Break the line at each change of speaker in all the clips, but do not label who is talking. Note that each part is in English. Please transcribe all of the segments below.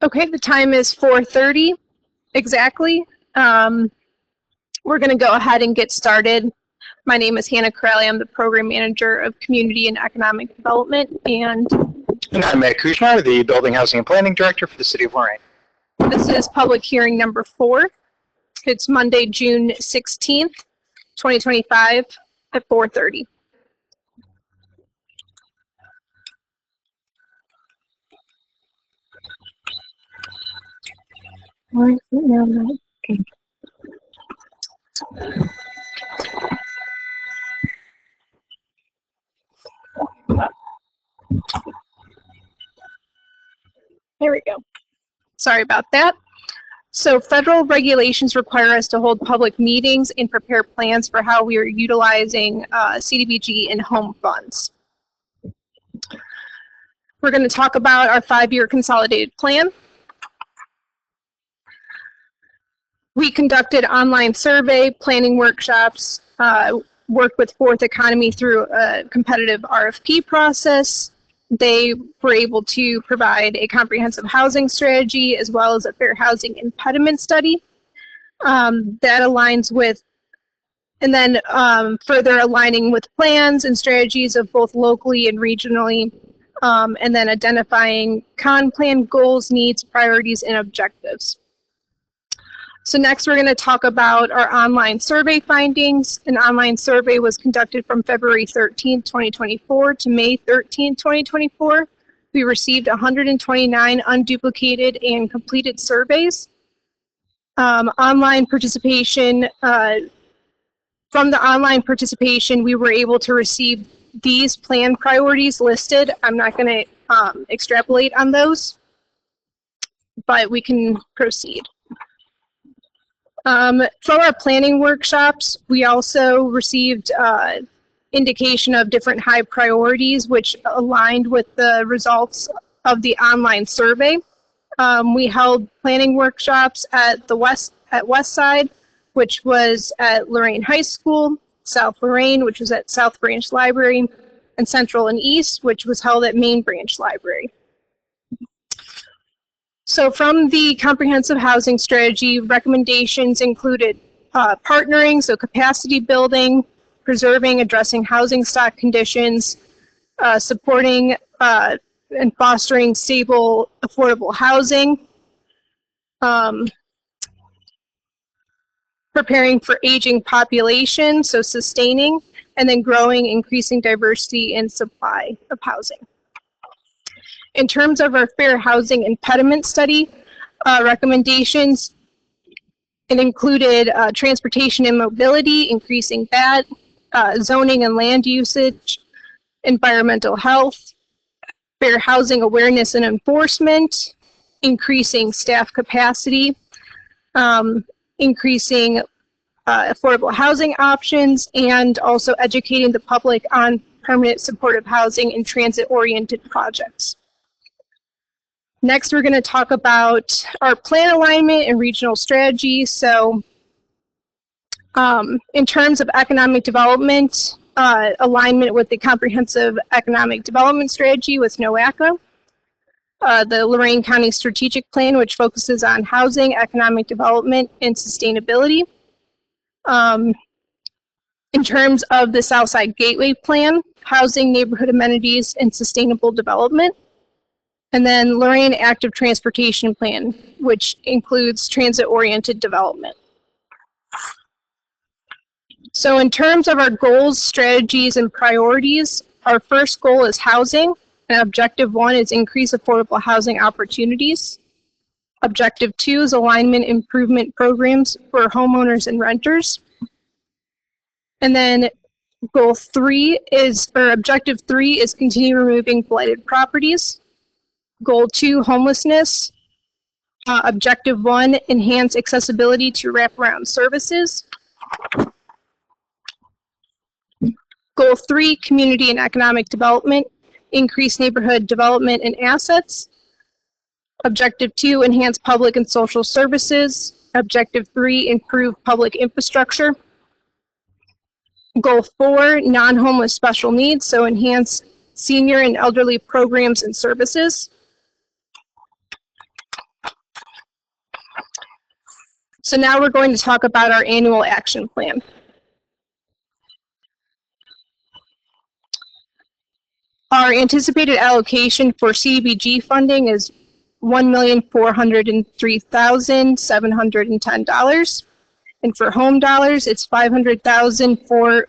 Okay, the time is 4:30 exactly. We're going to go ahead and get started. My name is Hannah Corrali. I'm the Program Manager of Community and Economic Development, and
I'm Matt Kushner, the Building, Housing, and Planning Director for the City of Lorain.
This is public hearing number 4. It's Monday, June 16th, 2025 at 4:30. There we go. Sorry about that. So federal regulations require us to hold public meetings and prepare plans for how we are utilizing CDBG and home funds. We're going to talk about our 5-year consolidated plan. We conducted online survey, planning workshops, worked with Fourth Economy through a competitive RFP process. They were able to provide a comprehensive housing strategy as well as a fair housing impediment study that aligns with, and then further aligning with plans and strategies of both locally and regionally, and then identifying plan goals, needs, priorities, and objectives. So next we're going to talk about our online survey findings. An online survey was conducted from February 13, 2024 to May 13, 2024. We received 129 unduplicated and completed surveys. Online participation, from the online participation, we were able to receive these plan priorities listed. I'm not going to extrapolate on those, but we can proceed. From our planning workshops, we also received indication of different high priorities, which aligned with the results of the online survey. We held planning workshops at the West Side, which was at Lorain High School, South Lorain, which was at South Branch Library, and Central and East, which was held at Main Branch Library. So from the comprehensive housing strategy, recommendations included partnering, so capacity building, preserving, addressing housing stock conditions, supporting and fostering stable, affordable housing, preparing for aging population, so sustaining, and then growing, increasing diversity and supply of housing. In terms of our fair housing impediment study, recommendations, it included transportation and mobility, increasing that, zoning and land usage, environmental health, fair housing awareness and enforcement, increasing staff capacity, increasing affordable housing options, and also educating the public on permanent supportive housing and transit-oriented projects. Next, we're going to talk about our plan alignment and regional strategy. So in terms of economic development, alignment with the comprehensive economic development strategy with NOACA, the Lorain County Strategic Plan, which focuses on housing, economic development, and sustainability. In terms of the Southside Gateway Plan, housing, neighborhood amenities, and sustainable development. And then Lorain Active Transportation Plan, which includes transit-oriented development. So in terms of our goals, strategies, and priorities, our first goal is housing, and objective 1 is increase affordable housing opportunities. Objective 2 is alignment improvement programs for homeowners and renters. And then goal 3 is, or objective 3 is continue removing blighted properties. Goal 2, homelessness. Objective 1, enhance accessibility to wraparound services. Goal 3, community and economic development, increase neighborhood development and assets. Objective 2, enhance public and social services. Objective 3, improve public infrastructure. Goal 4, non-homeless special needs, so enhance senior and elderly programs and services. So now we're going to talk about our annual action plan. Our anticipated allocation for CDBG funding is $1,403,710. And for home dollars, it's $500,000 for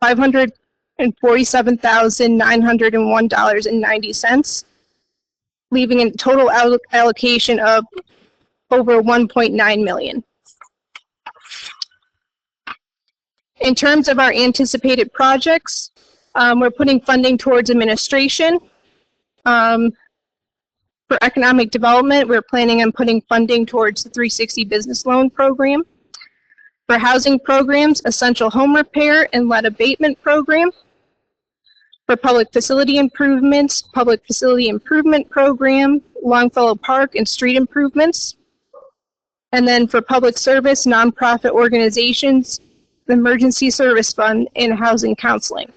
$547,901.90, leaving a total allocation of over $1.9 million. In terms of our anticipated projects, we're putting funding towards administration. For economic development, we're planning on putting funding towards the 360 business loan program. For housing programs, essential home repair and lead abatement program. For public facility improvements, public facility improvement program, Longfellow Park and street improvements. And then for public service, nonprofit organizations, the Emergency Service Fund, and housing counseling.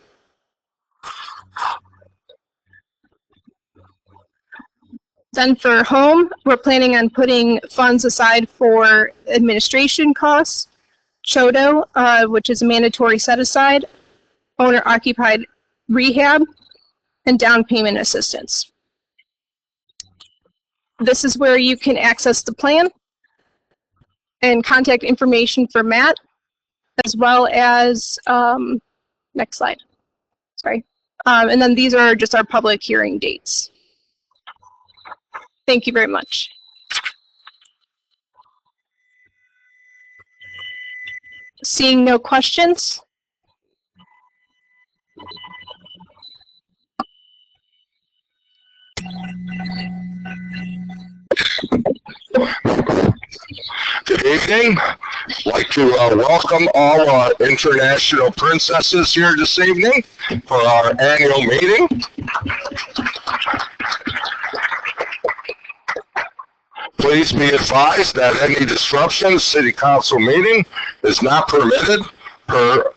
Then for home, we're planning on putting funds aside for administration costs, CHODO, which is a mandatory set-aside, owner-occupied rehab, and down payment assistance. This is where you can access the plan and contact information for Matt, as well as, next slide, sorry. And then these are just our public hearing dates. Thank you very much. Seeing no questions.
Good evening. I'd like to welcome all our international princesses here this evening for our annual meeting. Please be advised that any disruption to City Council meeting is not permitted per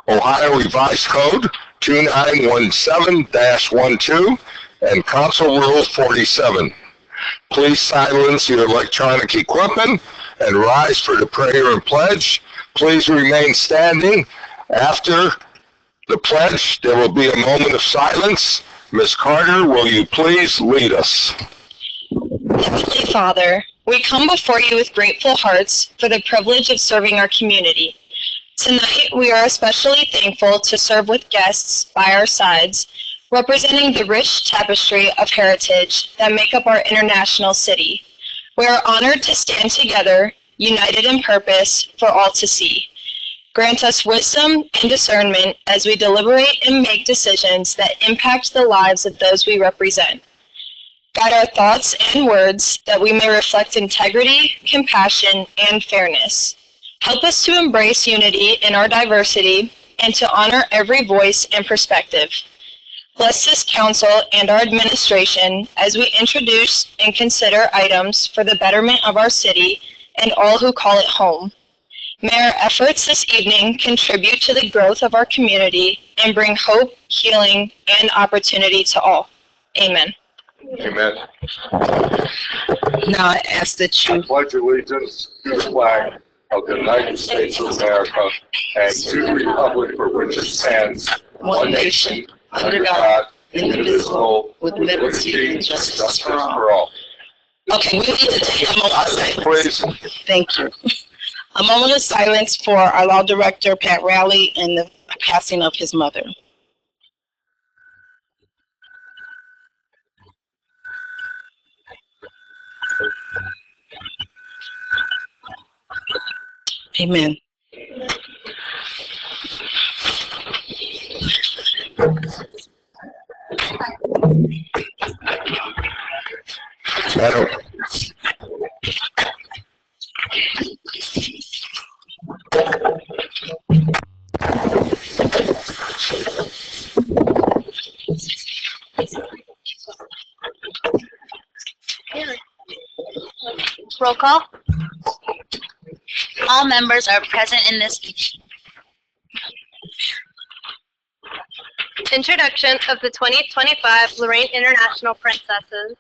Ohio Revised Code 2917-12 and Council Rule 47. Please silence your electronic equipment and rise for the prayer and pledge. Please remain standing. After the pledge, there will be a moment of silence. Ms. Carter, will you please lead us?
Heavenly Father, we come before you with grateful hearts for the privilege of serving our community. Tonight, we are especially thankful to serve with guests by our sides, representing the rich tapestry of heritage that make up our international city. We are honored to stand together, united in purpose for all to see. Grant us wisdom and discernment as we deliberate and make decisions that impact the lives of those we represent. Guide our thoughts and words that we may reflect integrity, compassion, and fairness. Help us to embrace unity in our diversity and to honor every voice and perspective. Bless this council and our administration as we introduce and consider items for the betterment of our city and all who call it home. May our efforts this evening contribute to the growth of our community and bring hope, healing, and opportunity to all. Amen.
Amen.
Now I ask that you
Pledge allegiance to the flag of the United States of America and to the republic for which it stands, one nation, under God, indivisible, with liberty and justice for all.
Okay, we need to take a moment of silence.
Please.
Thank you. A moment of silence for our law director, Pat Rowley, and the passing of his mother. Amen.
Madam.
Roll call. All members are present in this meeting.
Introduction of the 2025 Lorain International Princesses.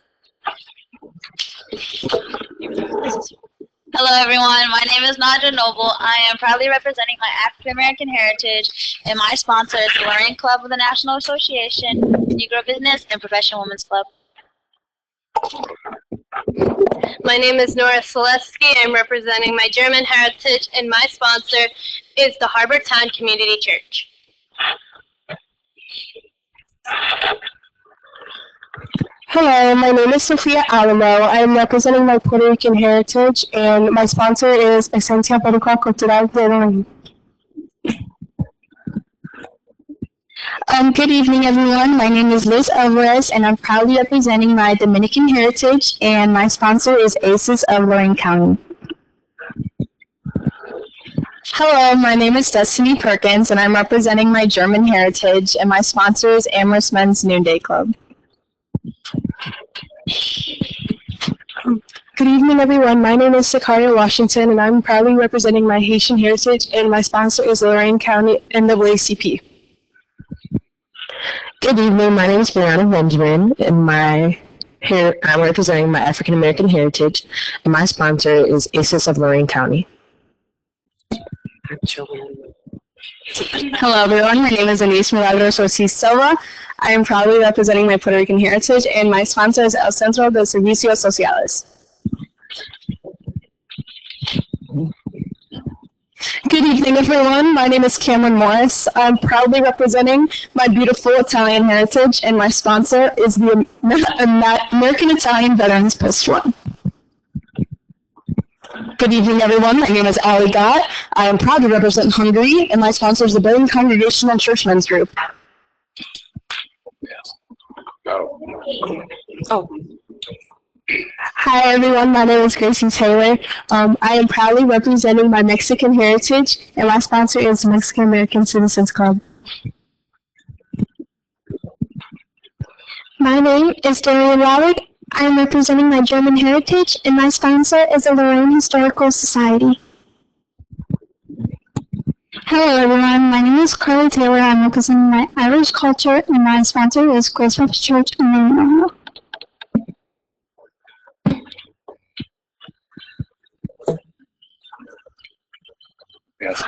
Hello, everyone. My name is Nadja Noble. I am proudly representing my African American heritage, and my sponsor is the Lorain Club of the National Association, Negro Business, and Professional Women's Club.
My name is Nora Selesky. I'm representing my German heritage, and my sponsor is the Harbor Town Community Church.
Hello, my name is Sophia Alamo. I am representing my Puerto Rican heritage, and my sponsor is Esencia Boricua Cultural de Lorain. Good evening, everyone. My name is Liz Alvarez, and I'm proudly representing my Dominican heritage, and my sponsor is ACES of Lorain County. Hello, my name is Destiny Perkins, and I'm representing my German heritage, and my sponsor is Amherst Men's Noonday Club. Good evening, everyone. My name is Sakaria Washington, and I'm proudly representing my Haitian heritage, and my sponsor is Lorain County NAACP.
Good evening. My name is Brianna Benjamin, and I'm representing my African American heritage, and my sponsor is ACES of Lorain County.
Hello, everyone. My name is Anise Milagros Ortiz Silva. I am proudly representing my Puerto Rican heritage, and my sponsor is El Centro de Servicios Sociales. Good evening, everyone. My name is Cameron Morris. I'm proudly representing my beautiful Italian heritage, and my sponsor is the American Italian Veterans Post 1. Good evening, everyone. My name is Ali Gott. I am proud to represent Hungary, and my sponsor is the Berlin Congregational Churchmen's Group. Hi, everyone. My name is Gracie Taylor. I am proudly representing my Mexican heritage, and my sponsor is the Mexican American Citizens Club. My name is Darian Wallach. I am representing my German heritage, and my sponsor is the Lorain Historical Society. Hello, everyone. My name is Carly Taylor. I'm representing my Irish culture, and my sponsor is Grace Baptist Church in Maine.
Yes.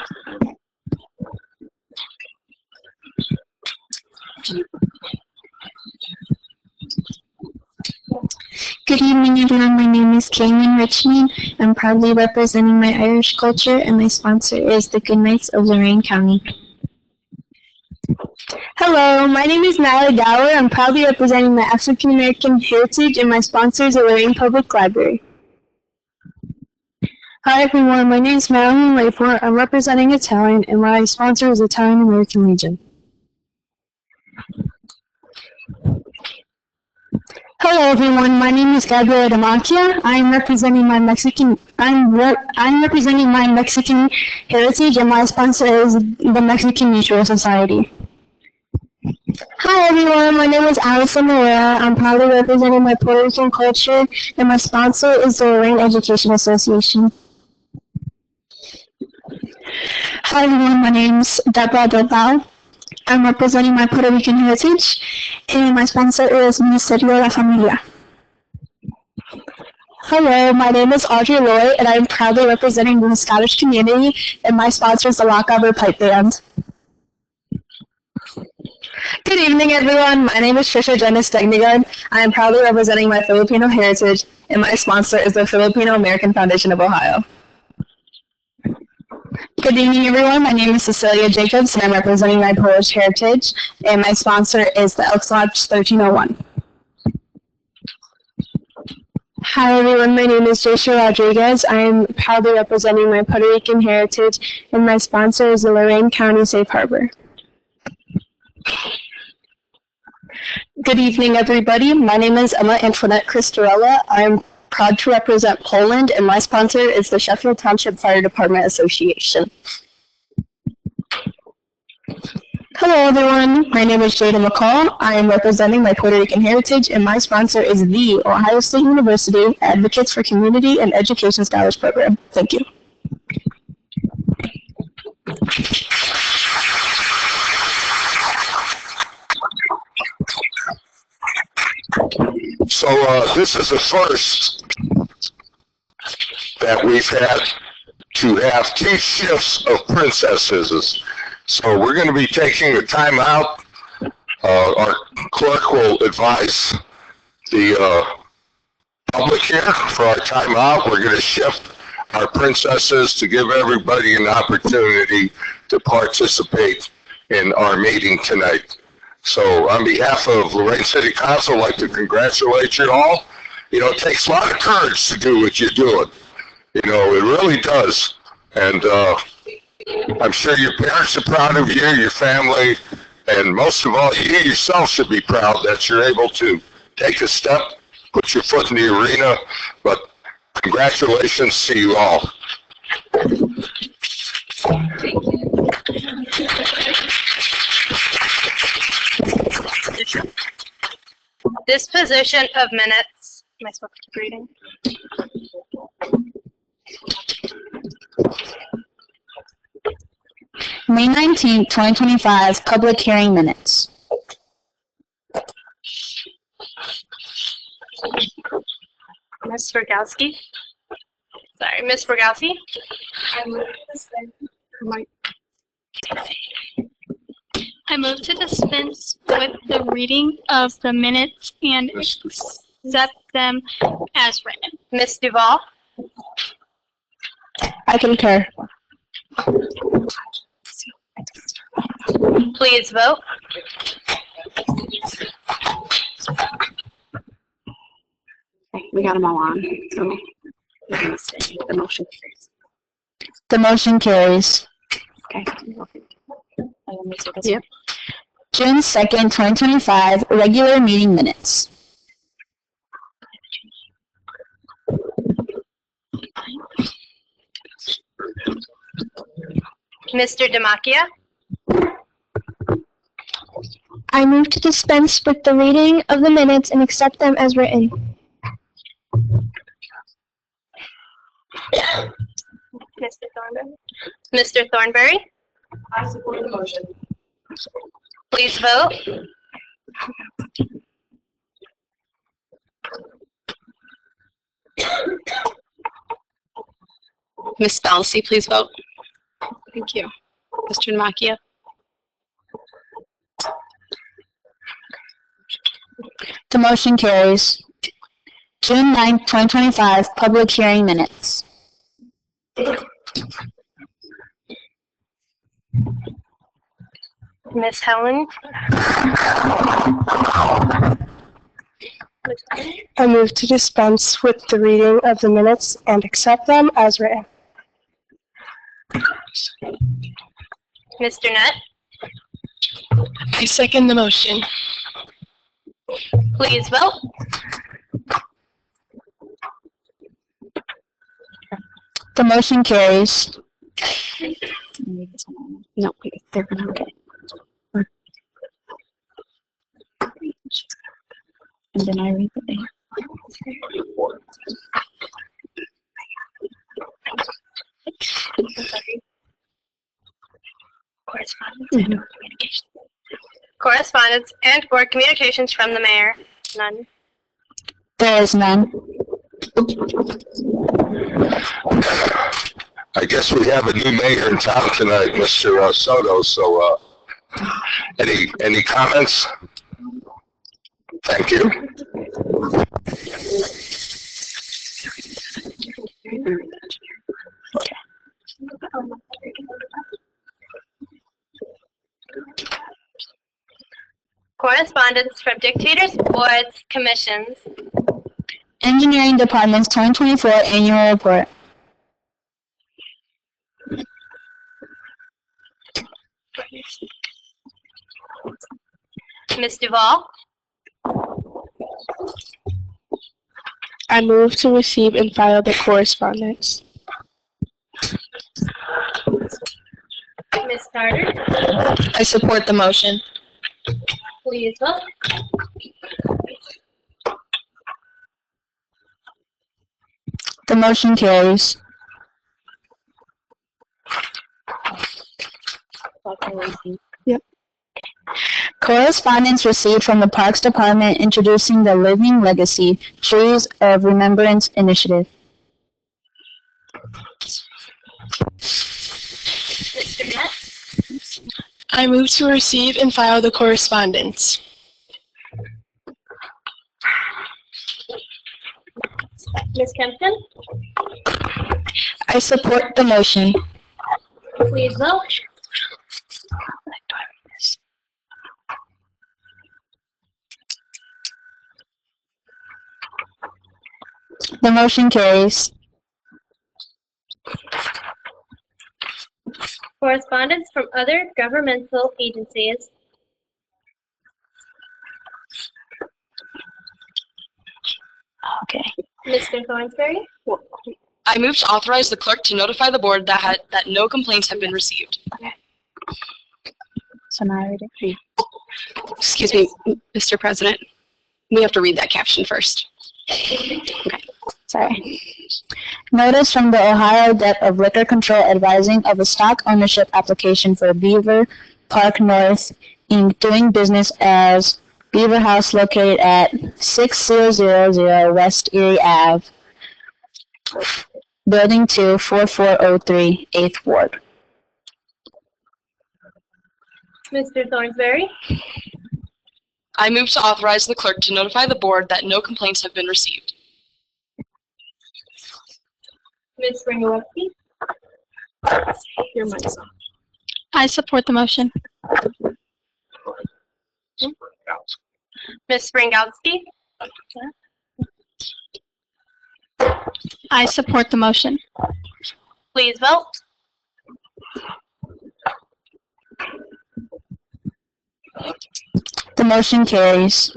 Good evening, everyone. My name is Kaylin Richmond. I'm proudly representing my Irish culture, and my sponsor is the Good Knights of Lorain County. Hello, my name is Natalie Dower. I'm proudly representing my African American heritage, and my sponsor is the Lorain Public Library. Hi, everyone. My name is Madeline Layport. I'm representing Italian, and my sponsor is Italian American Legion. Hello, everyone. My name is Gabriela Damantia. I'm representing my Mexican heritage, and my sponsor is the Mexican Mutual Society. Hi, everyone. My name is Allison Morea. I'm proudly representing my Puerto Rican culture, and my sponsor is the Lorain Education Association. Hi, everyone. My name is Deborah Bilbao. I'm representing my Puerto Rican heritage, and my sponsor is Ministerio de la Familia. Hello, my name is Audrey Lloyd, and I'm proudly representing the Scottish community, and my sponsor is the Lochaber Pipe Band. Good evening, everyone. My name is Trisha Jennis Degnigard. I am proudly representing my Filipino heritage, and my sponsor is the Filipino American Foundation of Ohio. Good evening, everyone. My name is Cecilia Jacobs, and I'm representing my Polish heritage, and my sponsor is the Elks Lodge 1301. Hi, everyone. My name is Joshua Rodriguez. I am proudly representing my Puerto Rican heritage, and my sponsor is the Lorain County Safe Harbor. Good evening, everybody. My name is Emma Antoinette Cristorella. I'm proud to represent Poland, and my sponsor is the Sheffield Township Fire Department Association. Hello, everyone. My name is Jada McCall. I am representing my Puerto Rican heritage, and my sponsor is the Ohio State University Advocates for Community and Education Scholars Program. Thank you.
So this is the first that we've had to have 2 shifts of princesses. So we're going to be taking a time out. Our clerk will advise the public here for our time out. We're going to shift our princesses to give everybody an opportunity to participate in our meeting tonight. So on behalf of Lorain City Council, I'd like to congratulate you all. You know, it takes a lot of courage to do what you're doing. You know, it really does. And I'm sure your parents are proud of you, your family, and most of all, you yourself should be proud that you're able to take a step, put your foot in the arena. But congratulations to you all.
Disposition of minutes. Am I supposed to keep reading?
May 19th, 2025, public hearing minutes.
Ms. Rogowski? Sorry, Ms. Rogowski?
I move to dispense with the reading of the minutes and accept them as written.
Ms. Duval?
I concur.
Please vote.
We got them all on, so we're going to stay. The motion carries.
The motion carries.
Okay.
Yep. June 2nd, 2025, regular meeting minutes.
Mr. Demakia?
I move to dispense with the reading of the minutes and accept them as written.
Mr. Thornberry? Mr. Thornberry?
I support the motion.
Please vote.
Ms. Balsi, please vote. Thank you. Mr. Demakia?
The motion carries. June 9th, 2025, public hearing minutes.
Ms. Helen?
I move to dispense with the reading of the minutes and accept them as written.
Mr. Nutt?
I second the motion.
Please vote.
The motion carries.
No, they're going to. And then I read the thing. Correspondence and communication.
Correspondence and board communications from the mayor. None.
There is none.
I guess we have a new mayor in town tonight, Mr. Soto, so any comments? Thank you.
Correspondence from dictators, boards, commissions.
Engineering Department's 2024 annual report.
Ms. Duval?
I move to receive and file the correspondence.
Ms. Carter?
I support the motion.
Please vote.
The motion carries.
Yep.
Correspondence received from the Parks Department introducing the Living Legacy Trees of Remembrance initiative.
Mr. Net?
I move to receive and file the correspondence.
Ms. Kempton?
I support the motion.
Please vote.
The motion carries.
Correspondence from other governmental agencies.
Okay.
Mr. Thornsberry?
I move to authorize the clerk to notify the board that no complaints have been received.
So now I read it.
Excuse me, Mr. President. We have to read that caption first.
Sorry. Notice from the Ohio Depth of Liquor Control advising of a stock ownership application for Beaver Park North Inc. doing business as Beaver House located at 6000 West Erie Ave, Building 2, 4403, 8th Ward.
Mr. Thornsberry?
I move to authorize the clerk to notify the board that no complaints have been received.
Ms. Ringolewski?
Your mic's on.
I support the motion. Ms. Springowski? I support the motion. Please vote.
The motion carries.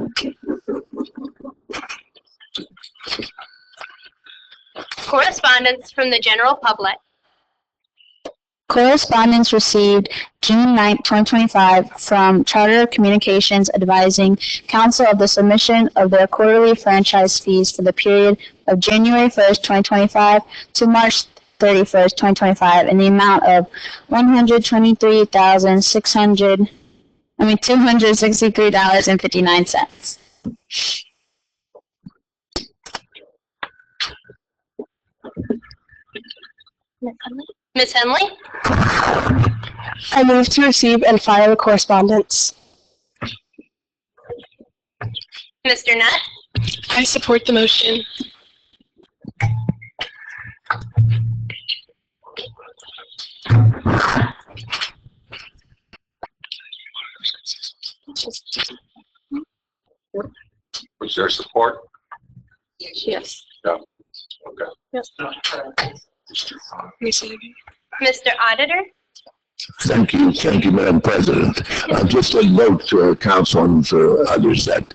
Correspondence from the general public.
Correspondence received June 9, 2025 from Charter Communications advising council of the submission of their quarterly franchise fees for the period of January 1st, 2025 to March 31st, 2025 in the amount of $263.59.
Ms. Henley?
I move to receive and file the correspondence.
Mr. Nutt?
I support the motion.
Was there support?
Yes.
No. Okay.
Yes.
Mr. Auditor?
Thank you, Madam President. Just a note to our council and for others that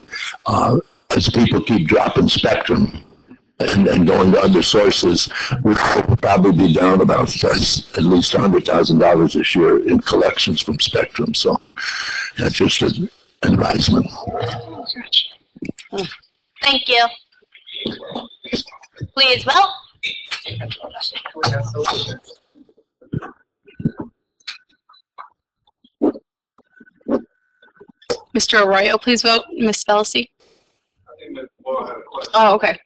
as people keep dropping Spectrum and going to other sources, we'll probably be down about at least $100,000 this year in collections from Spectrum. So that's just an advisement.
Thank you. Please vote.
Mr. Arroyo, please vote. Ms. Spelcy? Oh, okay.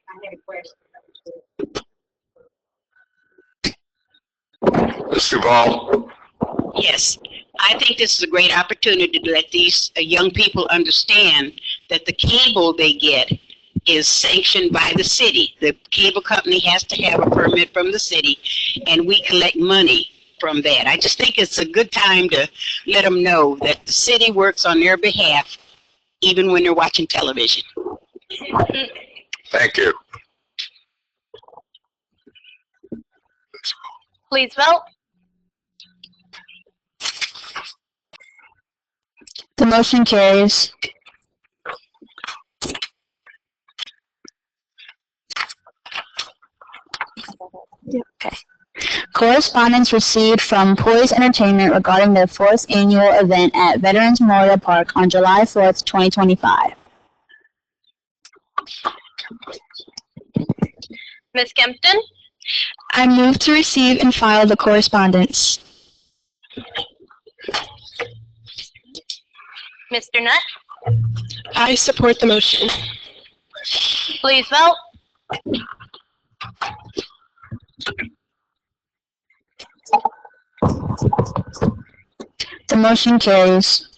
Mr. Ball?
Yes, I think this is a great opportunity to let these young people understand that the cable they get is sanctioned by the city. The cable company has to have a permit from the city, and we collect money from that. I just think it's a good time to let them know that the city works on their behalf, even when they're watching television.
Thank you.
Please vote.
The motion carries. Okay. Correspondence received from Poise Entertainment regarding their 4th annual event at Veterans Memorial Park on July 4th, 2025.
Ms. Kempton?
I move to receive and file the correspondence.
Mr. Nutt?
I support the motion.
Please vote.
The motion carries.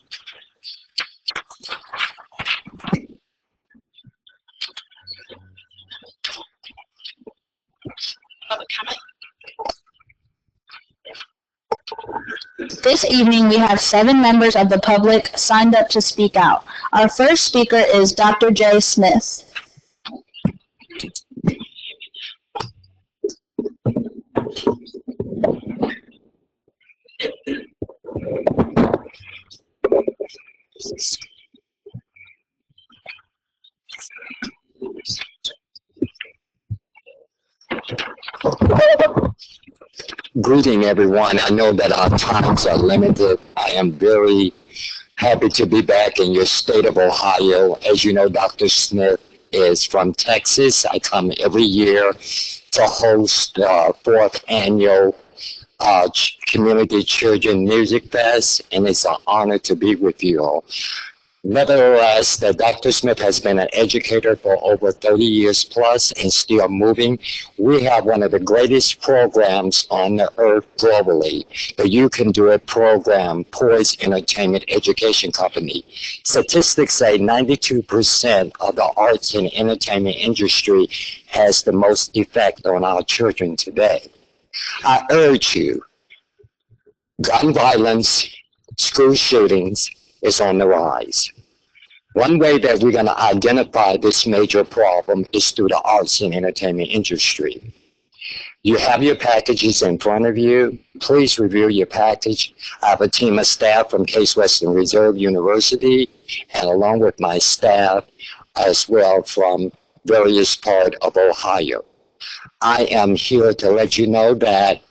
Public comment.
This evening, we have 7 members of the public signed up to speak out. Our first speaker is Dr. Jay Smith.
Greeting everyone. I know that our times are limited. I am very happy to be back in your state of Ohio. As you know, Dr. Smith is from Texas. I come every year to host the 4th annual Community Children Music Fest, and it's an honor to be with you all. Nevertheless, Dr. Smith has been an educator for over 30 years plus and still moving. We have one of the greatest programs on the earth globally, the You Can Do It program, Poise Entertainment Education Company. Statistics say 92% of the arts and entertainment industry has the most effect on our children today. I urge you, gun violence, school shootings, is on the rise. One way that we're going to identify this major problem is through the arts and entertainment industry. You have your packages in front of you. Please review your package. I have a team of staff from Case Western Reserve University, and along with my staff as well from various parts of Ohio. I am here to let you know that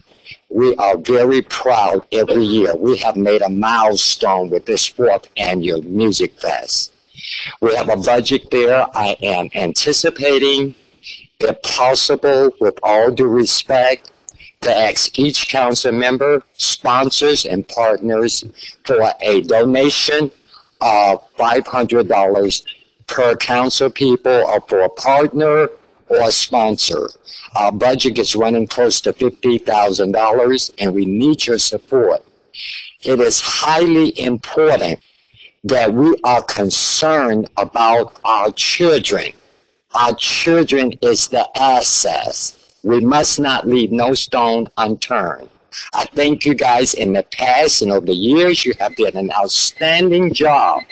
we are very proud every year. We have made a milestone with this 4th annual Music Fest. We have a budget there. I am anticipating, if possible, with all due respect, to ask each council member, sponsors, and partners for a donation of $500 per council people or for a partner or a sponsor. Our budget is running close to $50,000, and we need your support. It is highly important that we are concerned about our children. Our children is the asset. We must not leave no stone unturned. I thank you guys in the past and over the years. You have done an outstanding job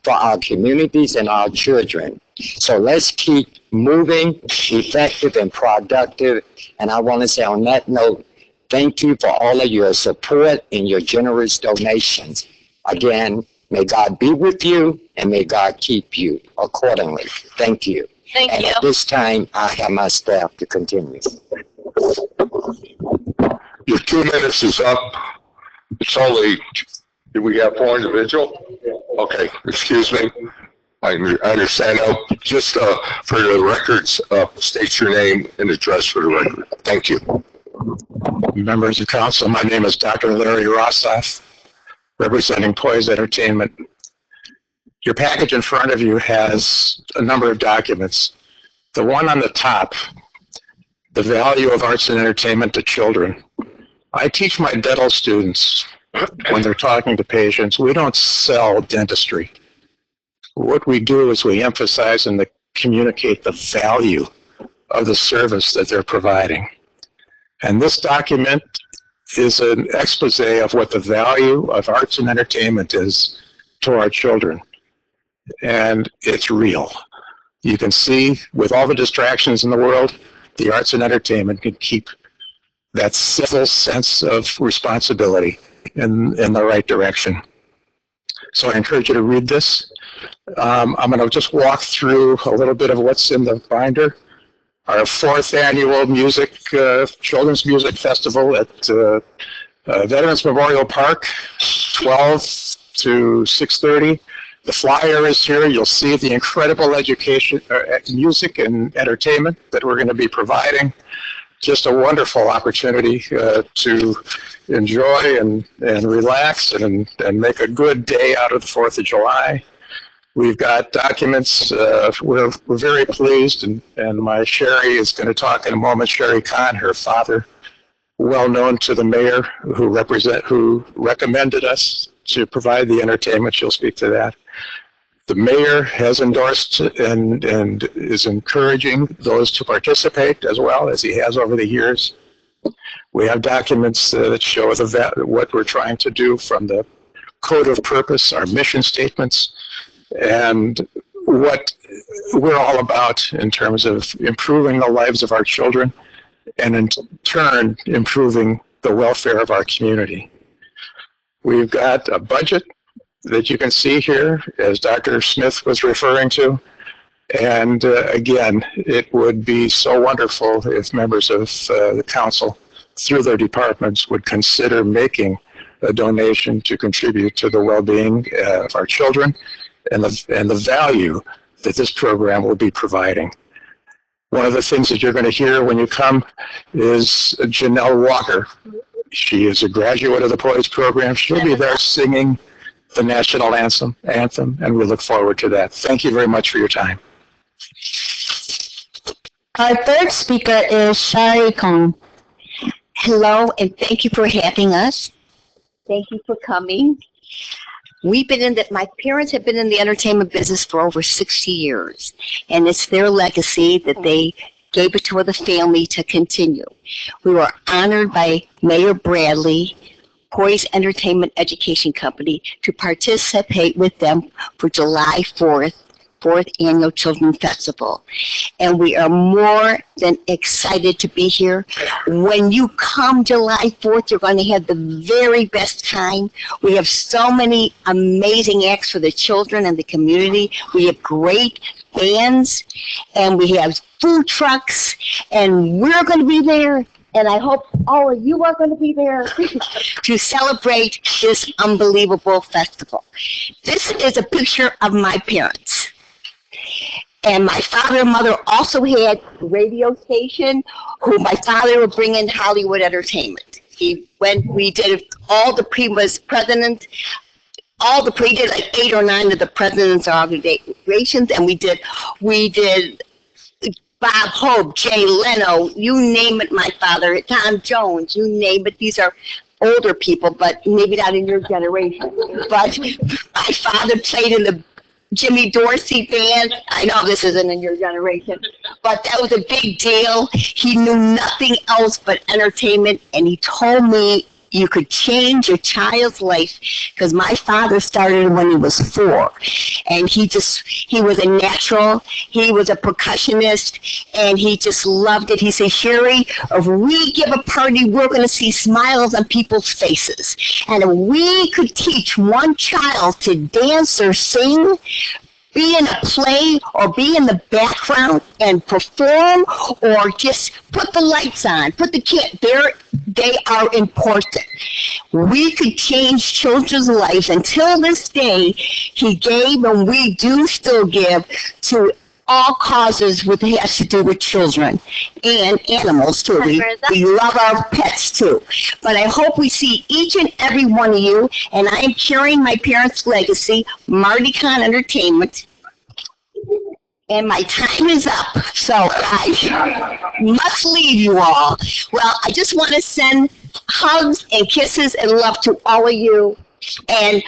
for our communities and our children. So let's keep moving, effective and productive. And I want to say on that note, thank you for all of your support and your generous donations. Again, may God be with you and may God keep you accordingly. Thank you.
Thank
and
you.
At this time, I have my staff to continue.
Your 2 minutes is up. It's only, do we have 4 individual? Okay, excuse me. I understand. Just for the records, state your name and address for the record. Thank you.
Members of council, my name is Dr. Larry Rossoff, representing Poise Entertainment. Your package in front of you has a number of documents. The one on the top, the value of arts and entertainment to children. I teach my dental students when they're talking to patients, we don't sell dentistry. What we do is we emphasize and communicate the value of the service that they're providing. And this document is an expose of what the value of arts and entertainment is to our children. And it's real. You can see with all the distractions in the world, the arts and entertainment can keep that civil sense of responsibility in the right direction. So I encourage you to read this. I'm going to just walk through a little bit of what's in the binder. Our 4th annual Children's Music Festival at Veterans Memorial Park, 12 to 6:30. The flyer is here. You'll see the incredible education, music and entertainment that we're going to be providing. Just a wonderful opportunity to enjoy and relax and make a good day out of the 4th of July. We've got documents. We're very pleased, and my Sherry is going to talk in a moment. Sherry Kahn, her father, well known to the mayor who recommended us to provide the entertainment. She'll speak to that. The mayor has endorsed and is encouraging those to participate as well as he has over the years. We have documents that show what we're trying to do from the code of purpose, our mission statements, and what we're all about in terms of improving the lives of our children and in turn improving the welfare of our community. We've got a budget that you can see here, as Dr. Smith was referring to. And again, it would be so wonderful if members of the council, through their departments, would consider making a donation to contribute to the well-being of our children and the value that this program will be providing. One of the things that you're going to hear when you come is Janelle Walker. She is a graduate of the Poise program. She'll be there singing the national anthem, and we look forward to that. Thank you very much for your time.
Our third speaker is Shari Kong.
Hello, and thank you for having us. Thank you for coming. My parents have been in the entertainment business for over 60 years, and it's their legacy that they gave it to the family to continue. We were honored by Mayor Bradley, Poise Entertainment Education Company, to participate with them for July 4th Annual Children's Festival. And we are more than excited to be here. When you come July 4th, you're going to have the very best time. We have so many amazing acts for the children and the community. We have great bands, and we have food trucks, and we're going to be there. And I hope all of you are going to be there to celebrate this unbelievable festival. This is a picture of my parents. And my father and mother also had a radio station who my father would bring in Hollywood entertainment. We did all the president, he did like 8 or 9 of the president's inaugurations, and we did Bob Hope, Jay Leno, you name it, my father, Tom Jones, you name it. These are older people, but maybe not in your generation. But my father played in the Jimmy Dorsey band. I know this isn't in your generation, but that was a big deal. He knew nothing else but entertainment, and he told me you could change your child's life, because my father started when he was 4, and he was a natural. He was a percussionist, and he just loved it. He said, Sherry, if we give a party, we're going to see smiles on people's faces. And if we could teach one child to dance or sing, be in a play or be in the background and perform, or just put the lights on, put the kid there, they are important. We could change children's lives. Until this day, he gave, and we do still give, to all causes what has to do with children and animals too. We love our pets too. But I hope we see each and every one of you, and I am carrying my parents' legacy, Marty Con Entertainment. And my time is up, so I must leave you all. Well, I just want to send hugs and kisses and love to all of you, and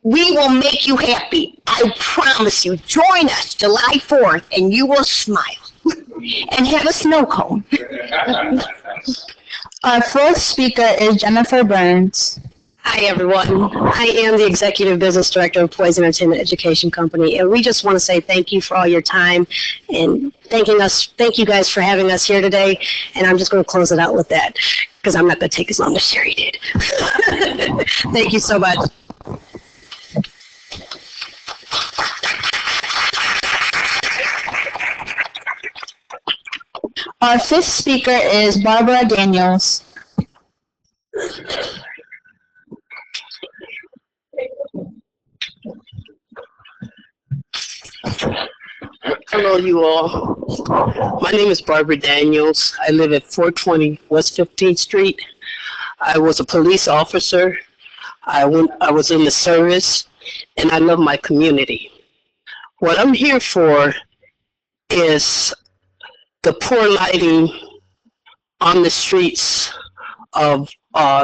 we will make you happy. I promise you. Join us July 4th, and you will smile and have a snow cone.
Our fourth speaker is Jennifer Burns.
Hi, everyone. I am the Executive Business Director of Poise Entertainment Education Company, and we just want to say thank you for all your time and thank you guys for having us here today, and I'm just going to close it out with that, because I'm not going to take as long as Sherry did. Thank you so much.
Our fifth speaker is Barbara Daniels.
Hello, you all. My name is Barbara Daniels. I live at 420 West 15th Street. I was a police officer. I was in the service, and I love my community. What I'm here for is the poor lighting on the streets of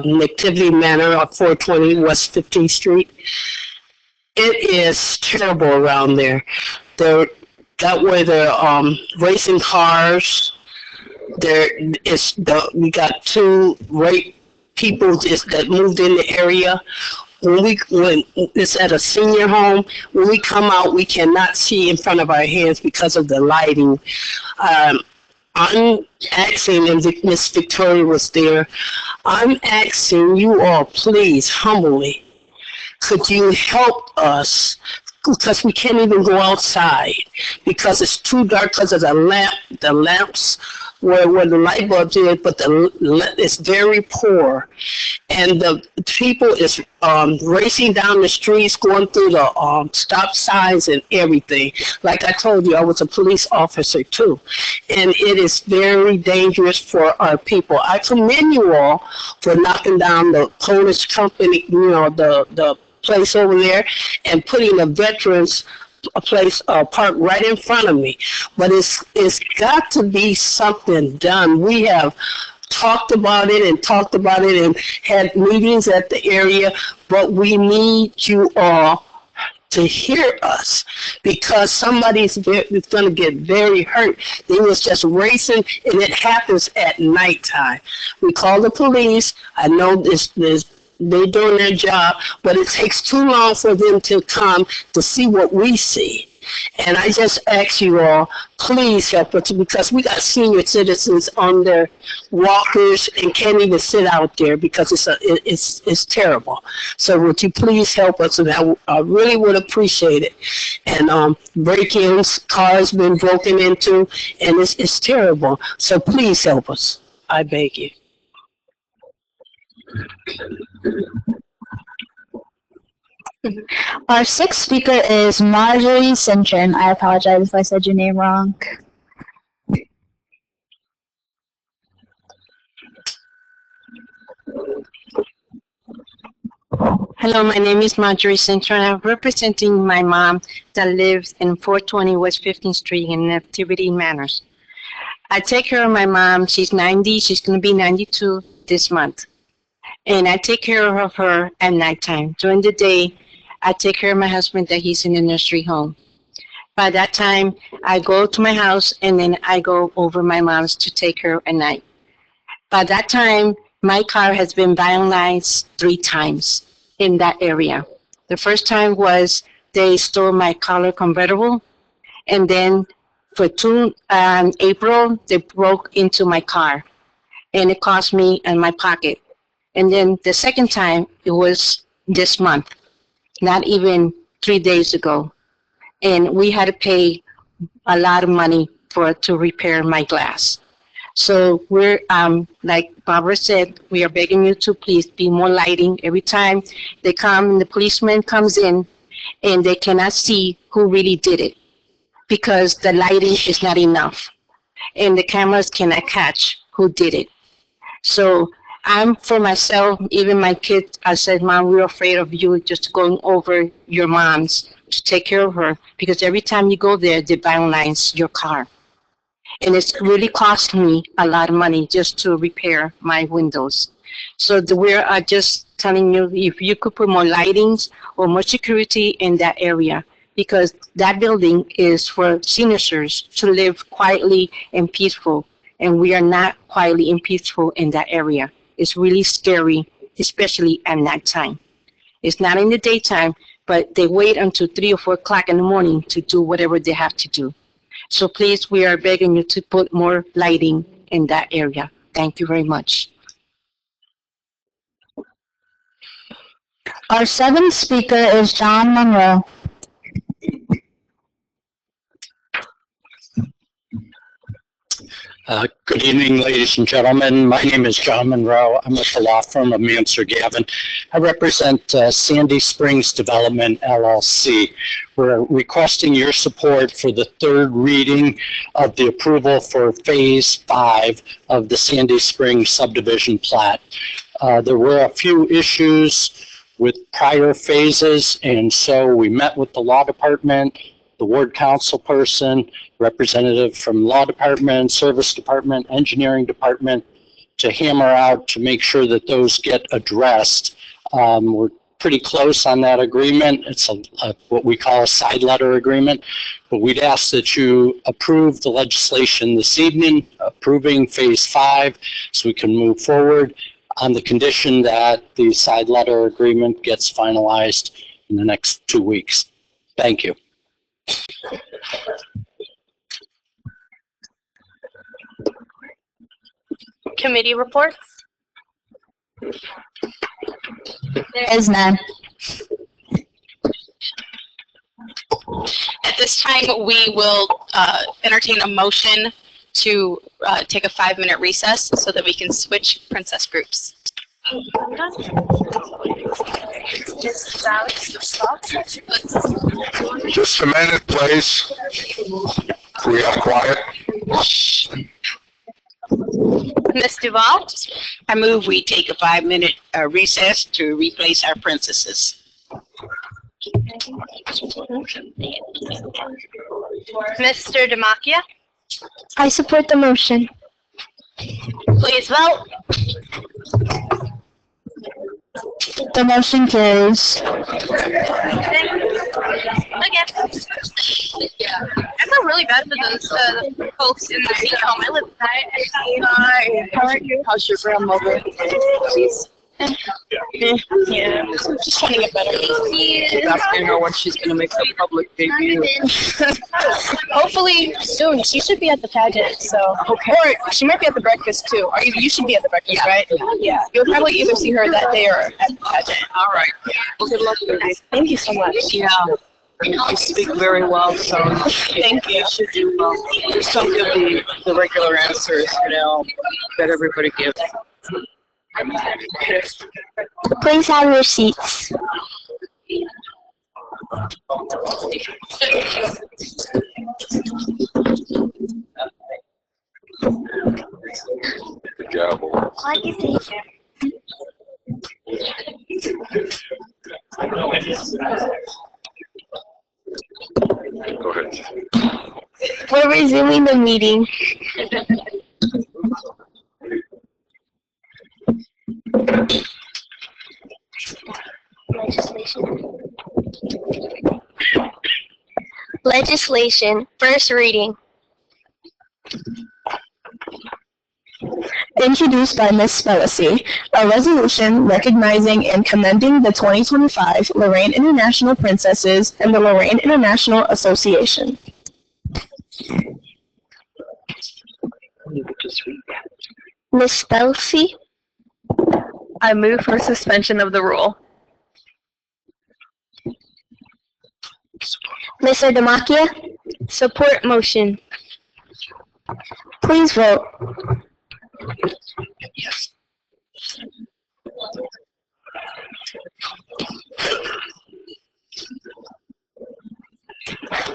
Nativity Manor at 420 West 15th Street. It is terrible around there. That way they're racing cars. We got two rape people that moved in the area. When it's at a senior home, when we come out, we cannot see in front of our hands because of the lighting. I'm asking, and Miss Victoria was there, I'm asking you all, please, humbly, could you help us? Because we can't even go outside because it's too dark because of the lamps where the light bulbs is, but it's very poor. And the people is racing down the streets, going through the stop signs and everything. Like I told you, I was a police officer too. And it is very dangerous for our people. I commend you all for knocking down the Polish company, the place over there, and putting the veterans place park right in front of me. But it's got to be something done. We have talked about it and had meetings at the area, but we need you all to hear us because somebody's going to get very hurt. They was just racing, and it happens at nighttime. We call the police. I know they're doing their job, but it takes too long for them to come to see what we see. And I just ask you all, please help us because we got senior citizens on their walkers and can't even sit out there because it's terrible. So would you please help us? And I really would appreciate it. And break-ins, cars been broken into, and it's terrible. So please help us. I beg you.
Our sixth speaker is Marjorie Cintron. I apologize if I said your name wrong.
Hello, my name is Marjorie Cintron. I'm representing my mom that lives in 420 West 15th Street in Nativity Manor. I take care of my mom. She's 90. She's going to be 92 this month. And I take care of her at nighttime. During the day, I take care of my husband that he's in the nursery home. By that time, I go to my house and then I go over my mom's to take her at night. By that time, my car has been vandalized 3 times in that area. The first time was they stole my color convertible, and then for April, they broke into my car, and it cost me in my pocket. And then the second time, it was this month, not even 3 days ago. And we had to pay a lot of money to repair my glass. So we're, like Barbara said, we are begging you to please be more lighting. Every time they come and the policeman comes in and they cannot see who really did it because the lighting is not enough and the cameras cannot catch who did it. So I'm, for myself, even my kids, I said, Mom, we're afraid of you just going over your mom's to take care of her because every time you go there, they vandalize your car. And it's really cost me a lot of money just to repair my windows. So we're just telling you if you could put more lightings or more security in that area because that building is for seniors to live quietly and peaceful. And we are not quietly and peaceful in that area. It's really scary, especially at nighttime. It's not in the daytime, but they wait until 3 or 4 o'clock in the morning to do whatever they have to do. So please, we are begging you to put more lighting in that area. Thank you very much.
Our 7th speaker is John Monroe.
Good evening, ladies and gentlemen. My name is John Monroe. I'm with the law firm of Manser Gavin. I represent Sandy Springs Development, LLC. We're requesting your support for the 3rd reading of the approval for Phase 5 of the Sandy Springs subdivision plat. There were a few issues with prior phases, and so we met with the law department, the ward council person, representative from law department, service department, engineering department, hammer out to make sure that those get addressed. We're pretty close on that agreement. It's what we call a side letter agreement, but we'd ask that you approve the legislation this evening, approving phase 5, so we can move forward on the condition that the side letter agreement gets finalized in the next 2 weeks. Thank you.
Committee reports?
There is none.
At this time, we will entertain a motion to take a 5-minute recess so that we can switch princess groups.
Just a minute, please. We have quiet.
Ms. Duval?
I move we take a 5-minute recess to replace our princesses.
Mr. Demakia?
I support the motion.
Please vote.
The motion carries.
Again. I feel really bad for those folks in the senior home. I live beside.
Hi, how are you? How's your grandmother?
She's yeah, just trying to get better.
She's asking her when she's gonna make her public debut.
Hopefully soon. She should be at the pageant, so.
Okay.
Or she might be at the breakfast too. Or you should be at the breakfast, right? Yeah. You'll probably either see her that day or at the pageant.
All right. Well, good luck, baby.
Thank you so much.
Yeah. You speak very well, so thank you. You should do well. Just don't give the regular answers, that everybody gives.
Please have your seats.
The gavel. Go ahead.
We're resuming the meeting. Legislation, first reading. Introduced by Ms. Spellacy, a resolution recognizing and commending the 2025 Lorain International Princesses and the Lorain International Association. Ms. Spellacy?
I move for suspension of the rule.
Mr. Demakia? Support motion. Please vote.
Yes.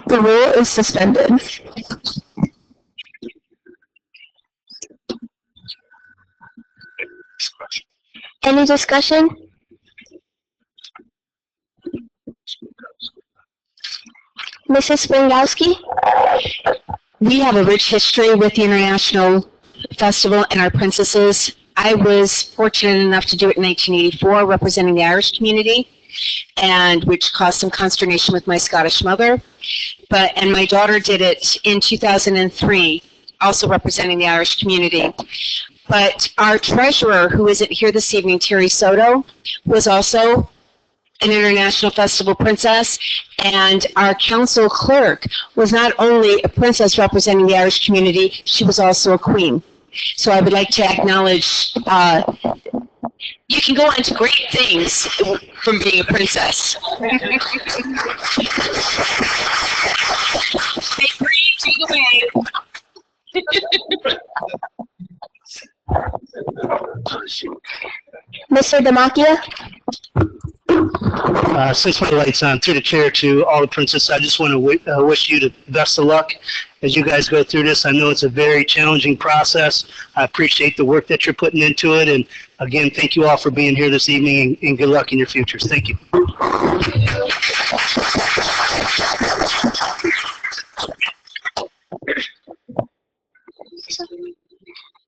The rule is suspended. Any discussion? Mrs. Springowski?
We have a rich history with the International Festival and our princesses. I was fortunate enough to do it in 1984, representing the Irish community, and which caused some consternation with my Scottish mother. And my daughter did it in 2003, also representing the Irish community. But our treasurer, who isn't here this evening, Terry Soto, was also an International Festival princess, and our council clerk was not only a princess representing the Irish community, she was also a queen. So I would like to acknowledge, you can go on to great things from being a princess.
Take away.
Mr. Demakia?
Since my light's on, through the chair to all the princesses, I just want to wish you the best of luck as you guys go through this. I know it's a very challenging process. I appreciate the work that you're putting into it. And again, thank you all for being here this evening, and good luck in your futures. Thank you.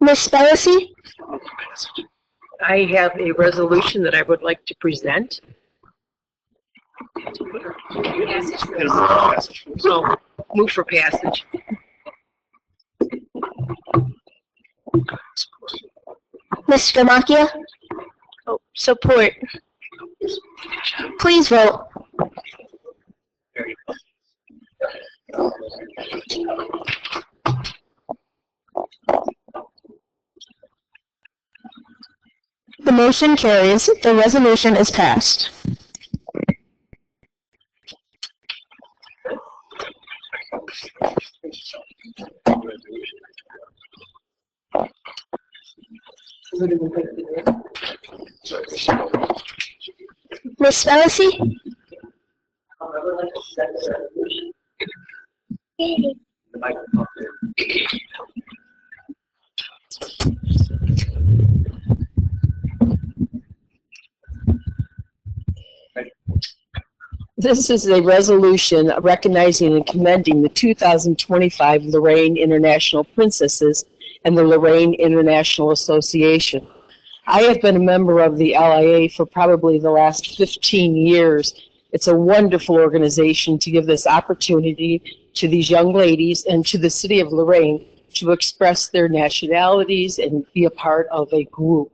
Ms. Spellacy?
I have a resolution that I would like to present. So, move for passage.
Ms. Skamachia?
Oh, support.
Please vote. The motion carries. The resolution is passed. Ms. Spelisi?
This is a resolution recognizing and commending the 2025 Lorain International Princesses and the Lorain International Association. I have been a member of the LIA for probably the last 15 years. It's a wonderful organization to give this opportunity to these young ladies and to the city of Lorain to express their nationalities and be a part of a group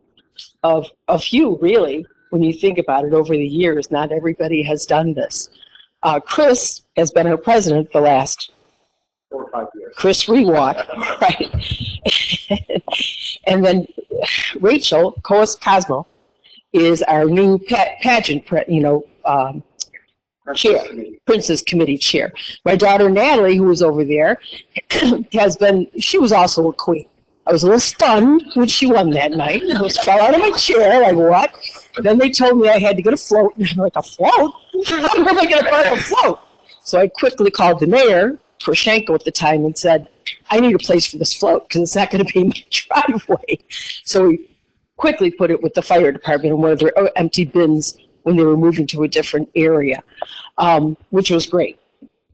of a few, really. When you think about it, over the years, not everybody has done this. Chris has been our president the last 4 or 5 years. Chris Rewalk, right? And then Rachel Cosmo is our new pageant, chair, Princess Committee chair. My daughter Natalie, who was over there, she was also a queen. I was a little stunned when she won that night. I was fell out of my chair, like, what? Then they told me I had to get a float. And I'm like, a float? How am I going to park a float? So I quickly called the mayor, Poroshenko at the time, and said, I need a place for this float because it's not going to be in my driveway. So we quickly put it with the fire department in one of their empty bins when they were moving to a different area, which was great.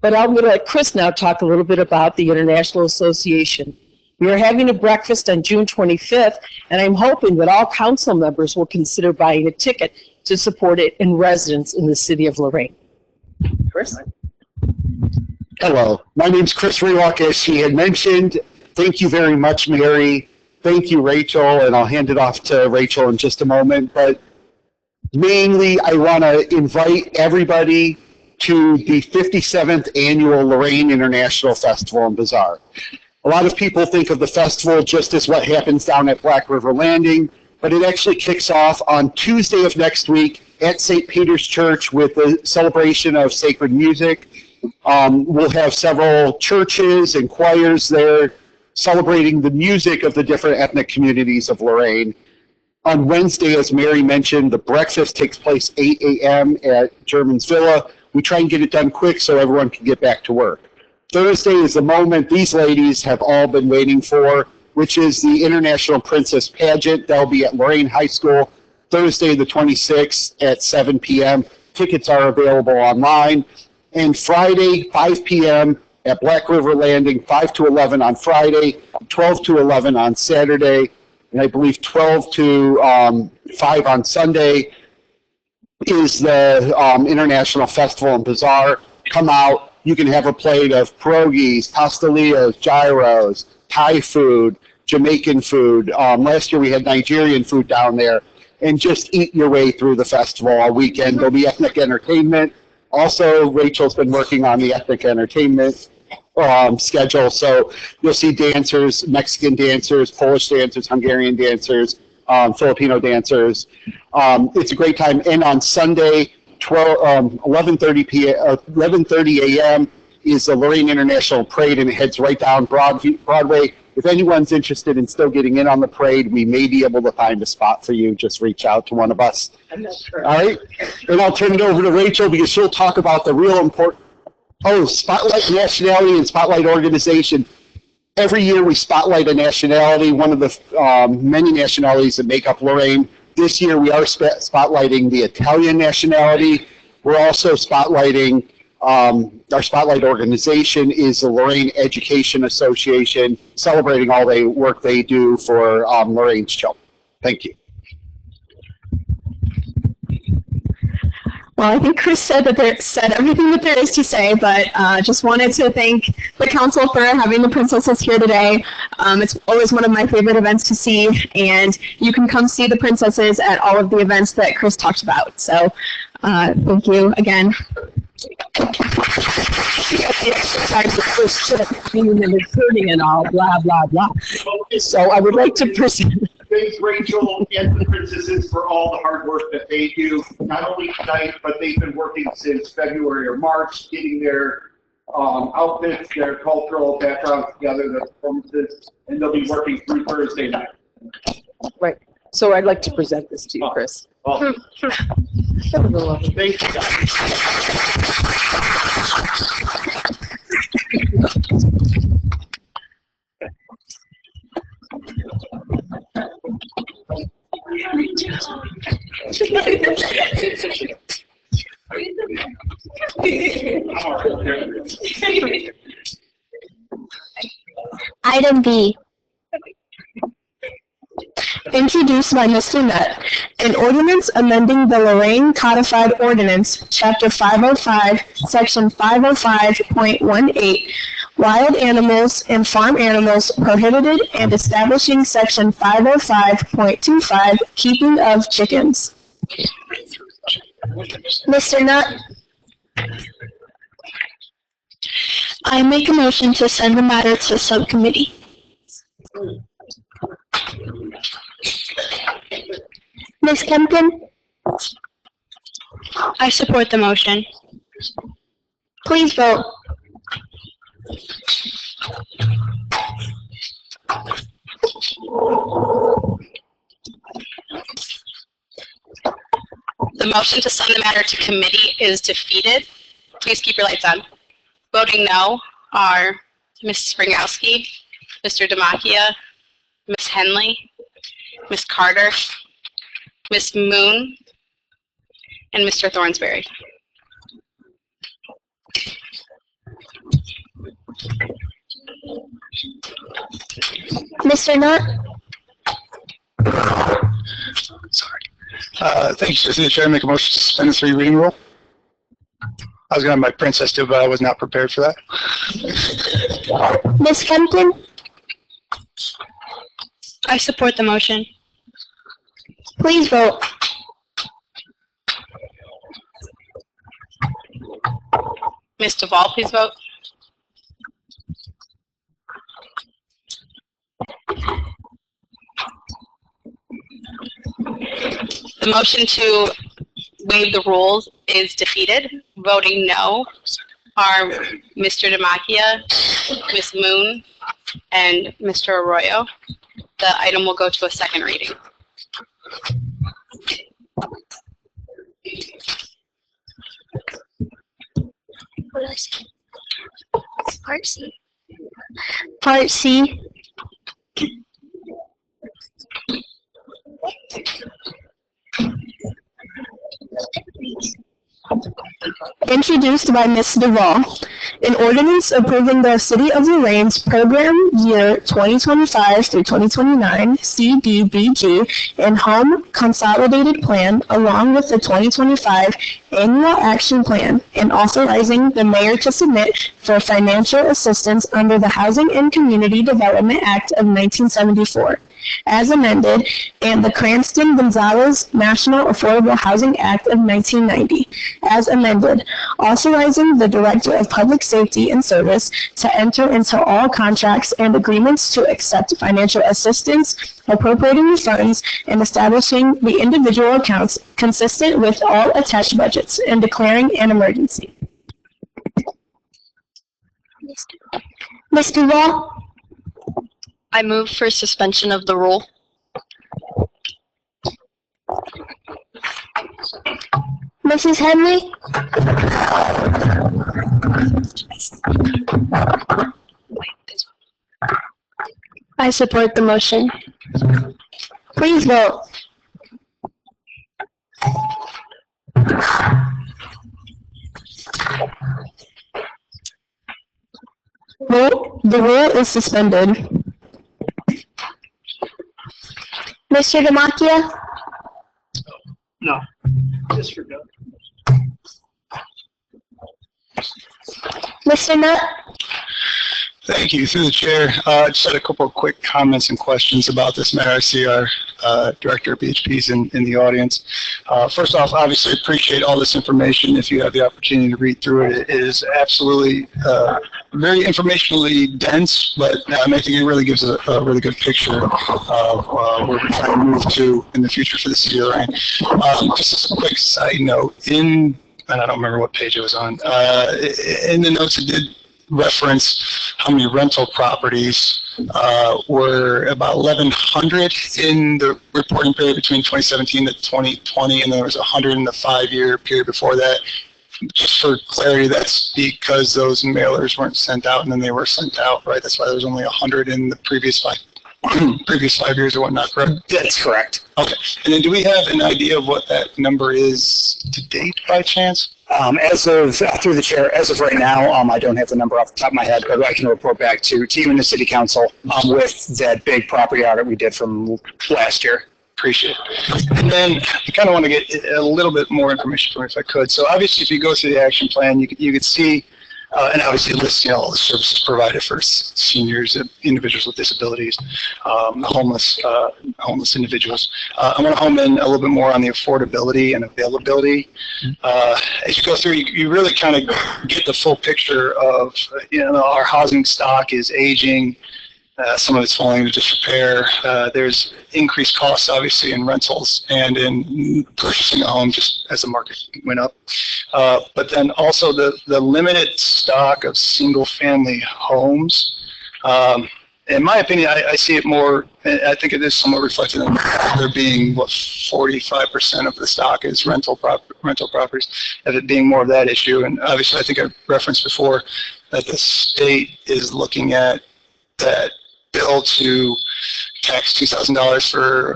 But I'm going to let Chris now talk a little bit about the International Association. We are having a breakfast on June 25th, and I'm hoping that all council members will consider buying a ticket to support it in residence in the city of Lorain. Chris?
Hello, my name's Chris Rewalk, as she had mentioned. Thank you very much, Mary. Thank you, Rachel, and I'll hand it off to Rachel in just a moment. But mainly, I want to invite everybody to the 57th Annual Lorain International Festival and Bazaar. A lot of people think of the festival just as what happens down at Black River Landing, but it actually kicks off on Tuesday of next week at St. Peter's Church with the celebration of sacred music. We'll have several churches and choirs there celebrating the music of the different ethnic communities of Lorain. On Wednesday, as Mary mentioned, the breakfast takes place 8 a.m. at German's Villa. We try and get it done quick so everyone can get back to work. Thursday is the moment these ladies have all been waiting for, which is the International Princess Pageant. That'll be at Lorain High School Thursday the 26th at 7 p.m. Tickets are available online. And Friday, 5 p.m. at Black River Landing, 5 to 11 on Friday, 12 to 11 on Saturday, and I believe 12 to 5 on Sunday is the International Festival and Bazaar. Come out. You can have a plate of pierogies, pastelillos, gyros, Thai food, Jamaican food. Last year we had Nigerian food down there. And just eat your way through the festival all weekend. There'll be ethnic entertainment. Also, Rachel's been working on the ethnic entertainment schedule. So you'll see dancers, Mexican dancers, Polish dancers, Hungarian dancers, Filipino dancers. It's a great time. And on Sunday, 11:30 a.m. is the Lorain International Parade, and it heads right down Broadway. If anyone's interested in still getting in on the parade, we may be able to find a spot for you. Just reach out to one of us. I'm not sure. All right? And I'll turn it over to Rachel because she'll talk about the real important... Oh, Spotlight Nationality and Spotlight Organization. Every year we spotlight a nationality, one of the many nationalities that make up Lorain. This year we are spotlighting the Italian nationality. We're also spotlighting, our spotlight organization is the Lorain Education Association, celebrating all the work they do for Lorain's children. Thank you.
Well, I think Chris said everything that there is to say, but just wanted to thank the council for having the princesses here today. It's always one of my favorite events to see, and you can come see the princesses at all of the events that Chris talked about. So thank you again.
The exercise of first being and recruiting and all, blah, blah, blah. So I would like to present.
Thanks, Rachel and the princesses, for all the hard work that they do, not only tonight, but they've been working since February or March, getting their outfits, their cultural backgrounds together, their performances, and they'll be working through Thursday night.
Right. So I'd like to present this to you, Chris.
Thank you, guys.
Item B. Introduced by Mr. Nutt, an ordinance amending the Lorain Codified Ordinance, Chapter 505, Section 505.18, Wild Animals and Farm Animals Prohibited, and establishing Section 505.25, Keeping of Chickens.
Mr. Nutt? I make a motion to send the matter to subcommittee.
Ms. Kempton?
I support the motion.
Please vote.
The motion to send the matter to committee is defeated. Please keep your lights on. Voting no are Ms. Springowski, Mr. Demakia, Ms. Henley, Ms. Carter, Ms. Moon, and Mr. Thornsberry.
Mr. Nutt?
Sorry. Thank you, Mr. Chair. Make a motion to suspend the three reading rule. I was going to have my princess do, but I was not prepared for that.
Ms. Kempton?
I support the motion.
Please vote.
Ms. Duvall, please vote. The motion to waive the rules is defeated. Voting no are Mr. Demakia, Ms. Moon, and Mr. Arroyo. The item will go to a second reading.
What did I say? Part C. Part C. Introduced by Ms. Duvall, an ordinance approving the City of Lorain's program year 2025 through 2029 CDBG and Home Consolidated Plan, along with the 2025 Annual Action Plan, and authorizing the mayor to submit for financial assistance under the Housing and Community Development Act of 1974. As amended, and the Cranston-Gonzalez National Affordable Housing Act of 1990, as amended, authorizing the Director of Public Safety and Service to enter into all contracts and agreements to accept financial assistance, appropriating the funds, and establishing the individual accounts consistent with all attached budgets, and declaring an emergency. Ms. Duvall?
I move for suspension of the rule.
Mrs. Henley?
I support the motion.
Please vote. Vote. The rule is suspended. Mr. Demakia?
No. Disregard.
Mr. Nutt?
Thank you. Through the chair, just had a couple of quick comments and questions about this matter. I see our Director of BHP's in the audience. First off, obviously appreciate all this information. If you have the opportunity to read through it, it is absolutely very informationally dense, but I think it really gives a really good picture of where we're trying to move to in the future for the city of Lorain. Just as a quick side note, and I don't remember what page it was on, in the notes it did reference how many rental properties were about 1,100 in the reporting period between 2017 to 2020, and there was 100 in the 5-year period before that. Just for clarity, that's because those mailers weren't sent out and then they were sent out, right? That's why there was only 100 in the previous 5 years or whatnot, correct?
That's correct.
Okay. And then do we have an idea of what that number is to date by chance?
As of, through the chair, as of right now, I don't have the number off the top of my head, but I can report back to you and the city council with that big property audit we did from last year.
Appreciate it. And then I kind of want to get a little bit more information from it if I could. So obviously if you go through the action plan, you could see, and obviously it lists all the services provided for seniors, individuals with disabilities, homeless individuals. I want to home in a little bit more on the affordability and availability. As you go through, you really kind of get the full picture of, our housing stock is aging. Some of it's falling into disrepair. There's increased costs, obviously, in rentals and in purchasing a home just as the market went up. But then also the limited stock of single-family homes. In my opinion, I see it more, I think it is somewhat reflected in there being, 45% of the stock is rental properties, of it being more of that issue. And obviously, I think I referenced before that the state is looking at that bill to tax $2,000 for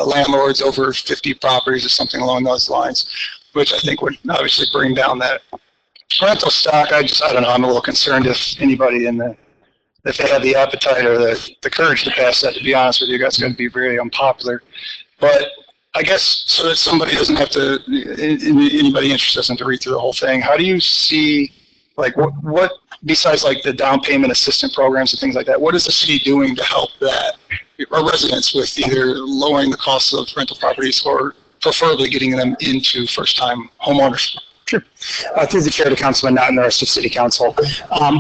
landlords over 50 properties or something along those lines, which I think would obviously bring down that rental stock. I don't know, I'm a little concerned if anybody if they have the appetite or the courage to pass that, to be honest with you, that's going to be very unpopular. But I guess so that somebody doesn't have to, anybody interested doesn't have to read through the whole thing, how do you see, like, what besides like the down payment assistance programs and things like that, what is the city doing to help that, our residents, with either lowering the cost of rental properties or preferably getting them into first-time homeowners?
Sure. Through the chair to Councilman Nutt and the rest of City Council,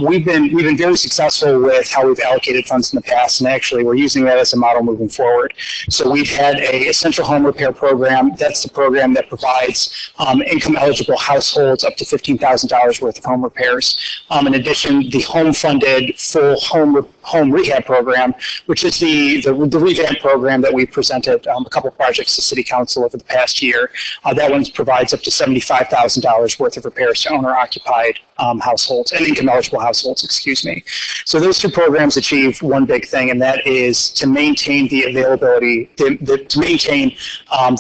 we've been very successful with how we've allocated funds in the past, and actually we're using that as a model moving forward. So we've had a essential home repair program. That's the program that provides income-eligible households up to $15,000 worth of home repairs. In addition, the home-funded full home rehab program, which is the revamp program that we presented a couple projects to City Council over the past year. That one provides up to $75,000 worth of repairs to owner-occupied households and income-eligible households, excuse me. So those two programs achieve one big thing, and that is to maintain the availability, to maintain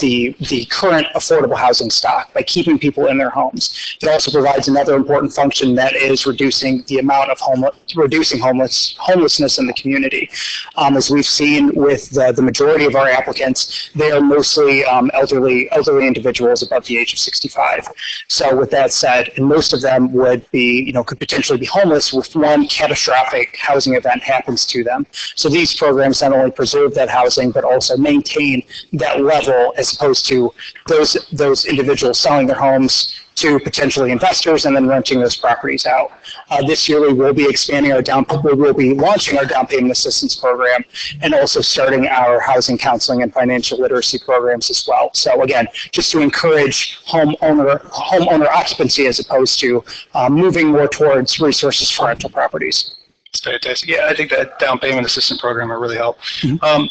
the current affordable housing stock by keeping people in their homes. It also provides another important function, that is reducing the amount of homelessness in the community. As we've seen with the majority of our applicants, they are mostly elderly individuals above the age of 65. So with that said, and most of them would be, could potentially be homeless if one catastrophic housing event happens to them. So these programs not only preserve that housing, but also maintain that level, as opposed to those individuals selling their homes to potentially investors and then renting those properties out. This year we will be expanding we will be launching our down payment assistance program, and also starting our housing counseling and financial literacy programs as well. So again, just to encourage homeowner occupancy, as opposed to moving more towards resources for rental properties.
That's fantastic. Yeah, I think that down payment assistance program will really help. One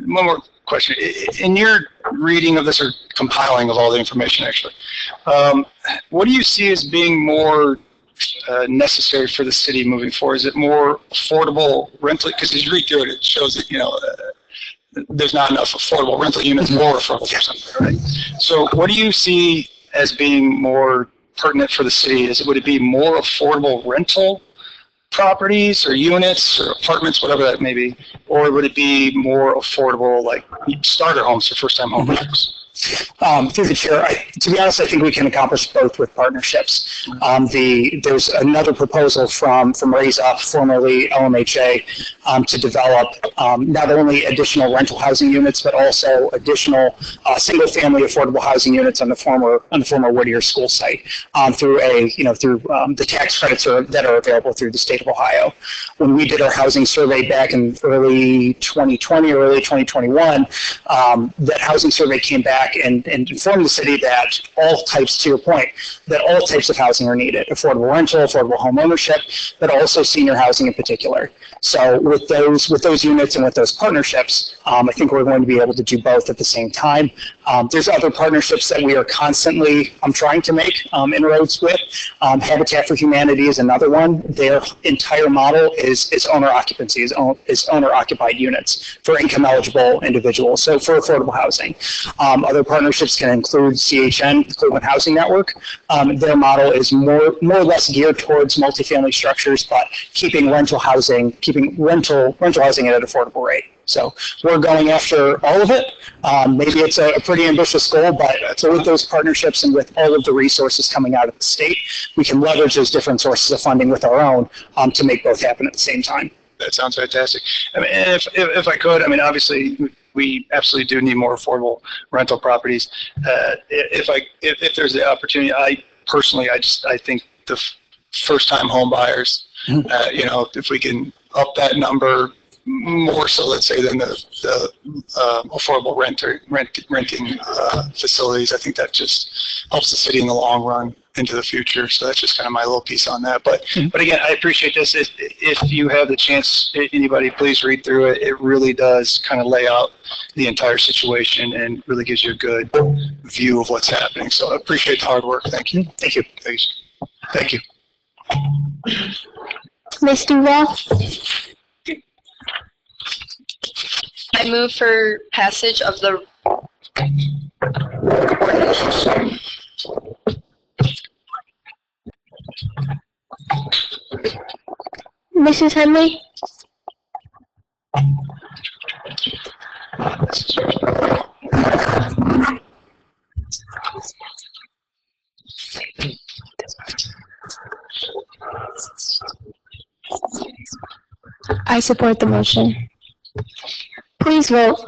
more question. In your reading of this, or compiling of all the information actually, what do you see as being more necessary for the city moving forward? Is it more affordable rental? Because as you read through it, it shows that, there's not enough affordable rental units, more affordable or something, right? So what do you see as being more pertinent for the city? Would it be more affordable rental properties or units or apartments, whatever that may be, or would it be more affordable, like starter homes for first-time home buyers?
Through the chair, to be honest, I think we can accomplish both with partnerships. There's another proposal from Raise Up, formerly LMHA, to develop not only additional rental housing units, but also additional single-family affordable housing units on the former Whittier school site through the tax credits that are available through the state of Ohio. When we did our housing survey back in early 2020 or early 2021, that housing survey came back and informed the city that all types, to your point, that all types of housing are needed: affordable rental, affordable home ownership, but also senior housing in particular. So with those units and with those partnerships, I think we're going to be able to do both at the same time. There's other partnerships that we are constantly trying to make inroads with. Habitat for Humanity is another one. Their entire model is owner occupancy, is owner-occupied units for income-eligible individuals, so for affordable housing. Other partnerships can include CHN, the Cleveland Housing Network. Their model is more or less geared towards multifamily structures, but keeping rental housing at an affordable rate. So we're going after all of it. Maybe it's a pretty ambitious goal, but with those partnerships and with all of the resources coming out of the state, we can leverage those different sources of funding with our own to make both happen at the same time.
That sounds fantastic. I mean, if I could, I mean, obviously we absolutely do need more affordable rental properties. If there's the opportunity, I think the first-time home buyers, if we can up that number more so, let's say, than the affordable renting facilities, I think that just helps the city in the long run into the future. So that's just kind of my little piece on that. But again, I appreciate this. If you have the chance, anybody, please read through it. It really does kind of lay out the entire situation and really gives you a good view of what's happening. So I appreciate the hard work. Thank you. Thank you. Thank you.
Ms. Duval?
I move for passage of the
Mrs. Henley? I support the motion. Please vote.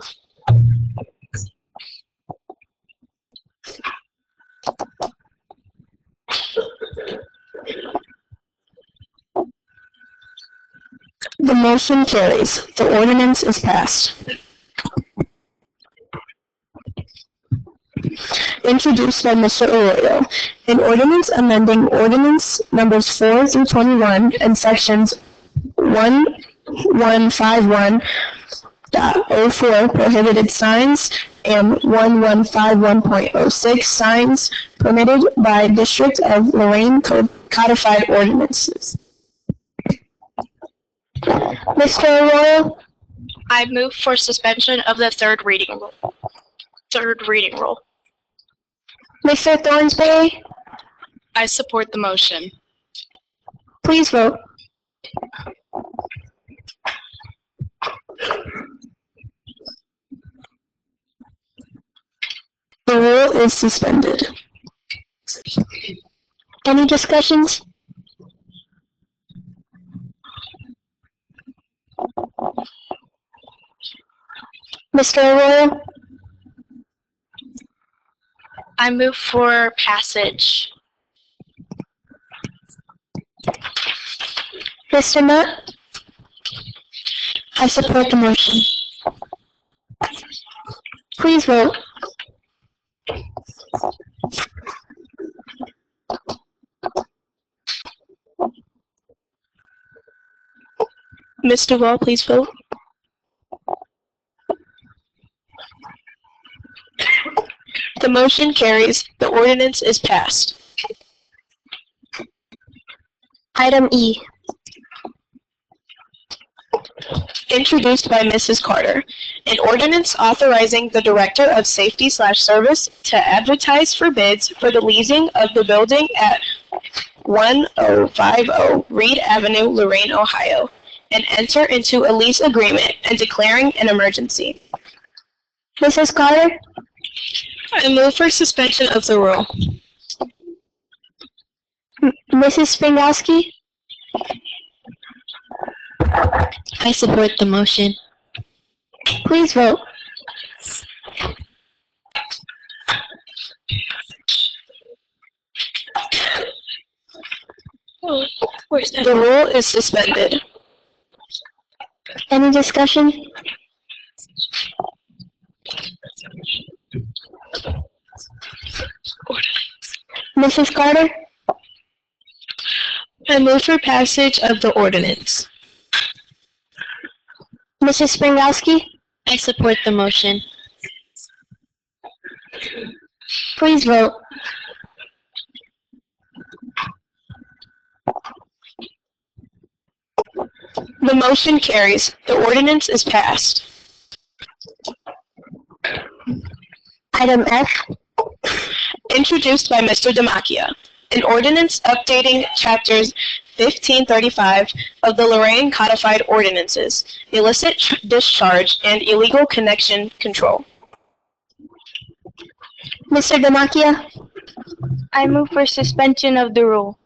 The motion carries. The ordinance is passed. Introduced by Mr. Arroyo, an ordinance amending ordinance numbers 4 through 21 and sections 1151.04 prohibited signs and 1151.06 signs permitted by District of Lorain codified ordinances. Mr. Arroyo?
I move for suspension of the third reading rule.
Mr. Thornsberry?
I support the motion.
Please vote. The rule is suspended. Any discussions? Mr. Arroyo?
I move for passage.
Mr. Nutt? I support the motion. Please vote.
Ms. Duval, please vote. The motion carries. The ordinance is passed.
Item E.
Introduced by Mrs. Carter, an ordinance authorizing the Director of Safety/Service to advertise for bids for the leasing of the building at 1050 Reed Avenue, Lorain, Ohio, and enter into a lease agreement and declaring an emergency.
Mrs. Carter?
I move for suspension of the rule.
Mrs. Springowski?
I support the motion.
Please vote.
The rule is suspended.
Any discussion? Mrs. Carter?
I move for passage of the ordinance.
Mrs. Springowski?
I support the motion.
Please vote.
The motion carries. The ordinance is passed.
Item F.
Introduced by Mr. Demakia. An ordinance updating chapters 1535 of the Lorain Codified Ordinances, illicit discharge and illegal connection control.
Mr. Demakia?
I move for suspension of the rule.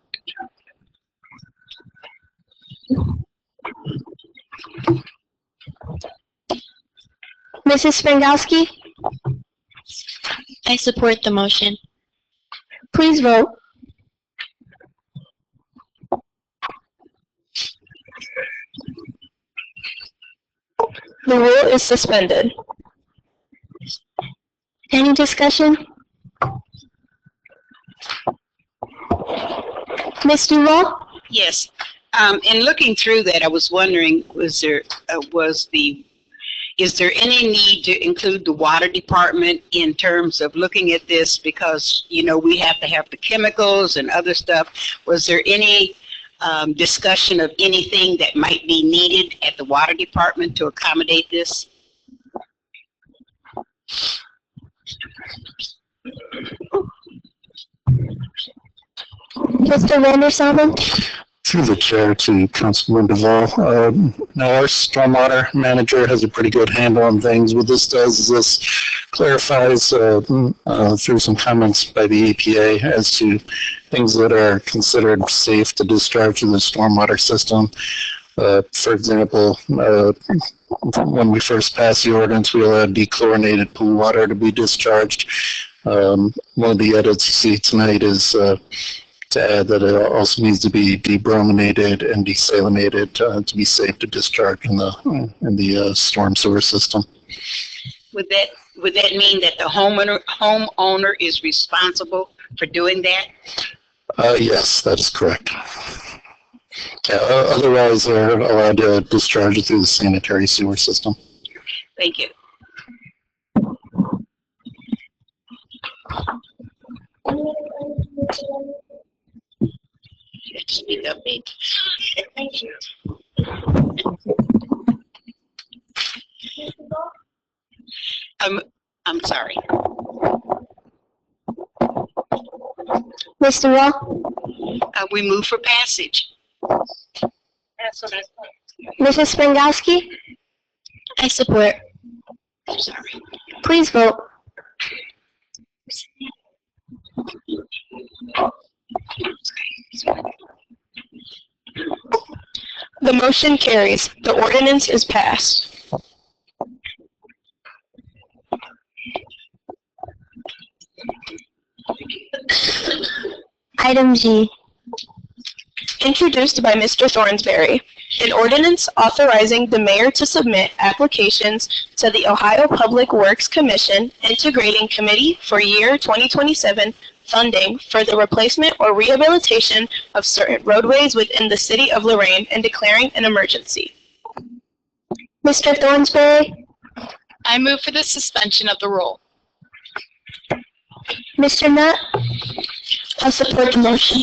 Mrs. Springowski?
I support the motion.
Please vote.
The rule is suspended.
Any discussion? Ms. Duval?
Yes. In looking through that, I was wondering, is there any need to include the water department in terms of looking at this? Because, you know, we have to have the chemicals and other stuff. Was there any discussion of anything that might be needed at the water department to accommodate this?
Mr. Vandersalven?
Through the chair to Councilman Duval. Now our stormwater manager has a pretty good handle on things. What this does is this clarifies through some comments by the EPA as to things that are considered safe to discharge in the stormwater system. For example, when we first passed the ordinance, we allowed dechlorinated pool water to be discharged. One of the edits you see tonight is to add that it also needs to be debrominated and desalinated to be safe to discharge in the storm sewer system.
Would that mean that the homeowner is responsible for doing that?
Yes, that is correct. Yeah, otherwise, they're allowed to discharge it through the sanitary sewer system.
Thank you. Speak up, babe. I'm sorry.
Mr. Wall?
We move for passage.
Mrs. Springowski?
I support.
I'm sorry.
Please vote.
The motion carries. The ordinance is passed.
Item G.
Introduced by Mr. Thornsberry. An ordinance authorizing the mayor to submit applications to the Ohio Public Works Commission Integrating Committee for year 2027 funding for the replacement or rehabilitation of certain roadways within the city of Lorain and declaring an emergency.
Mr. Thornsberry?
I move for the suspension of the rule.
Mr. Nutt?
I support the motion.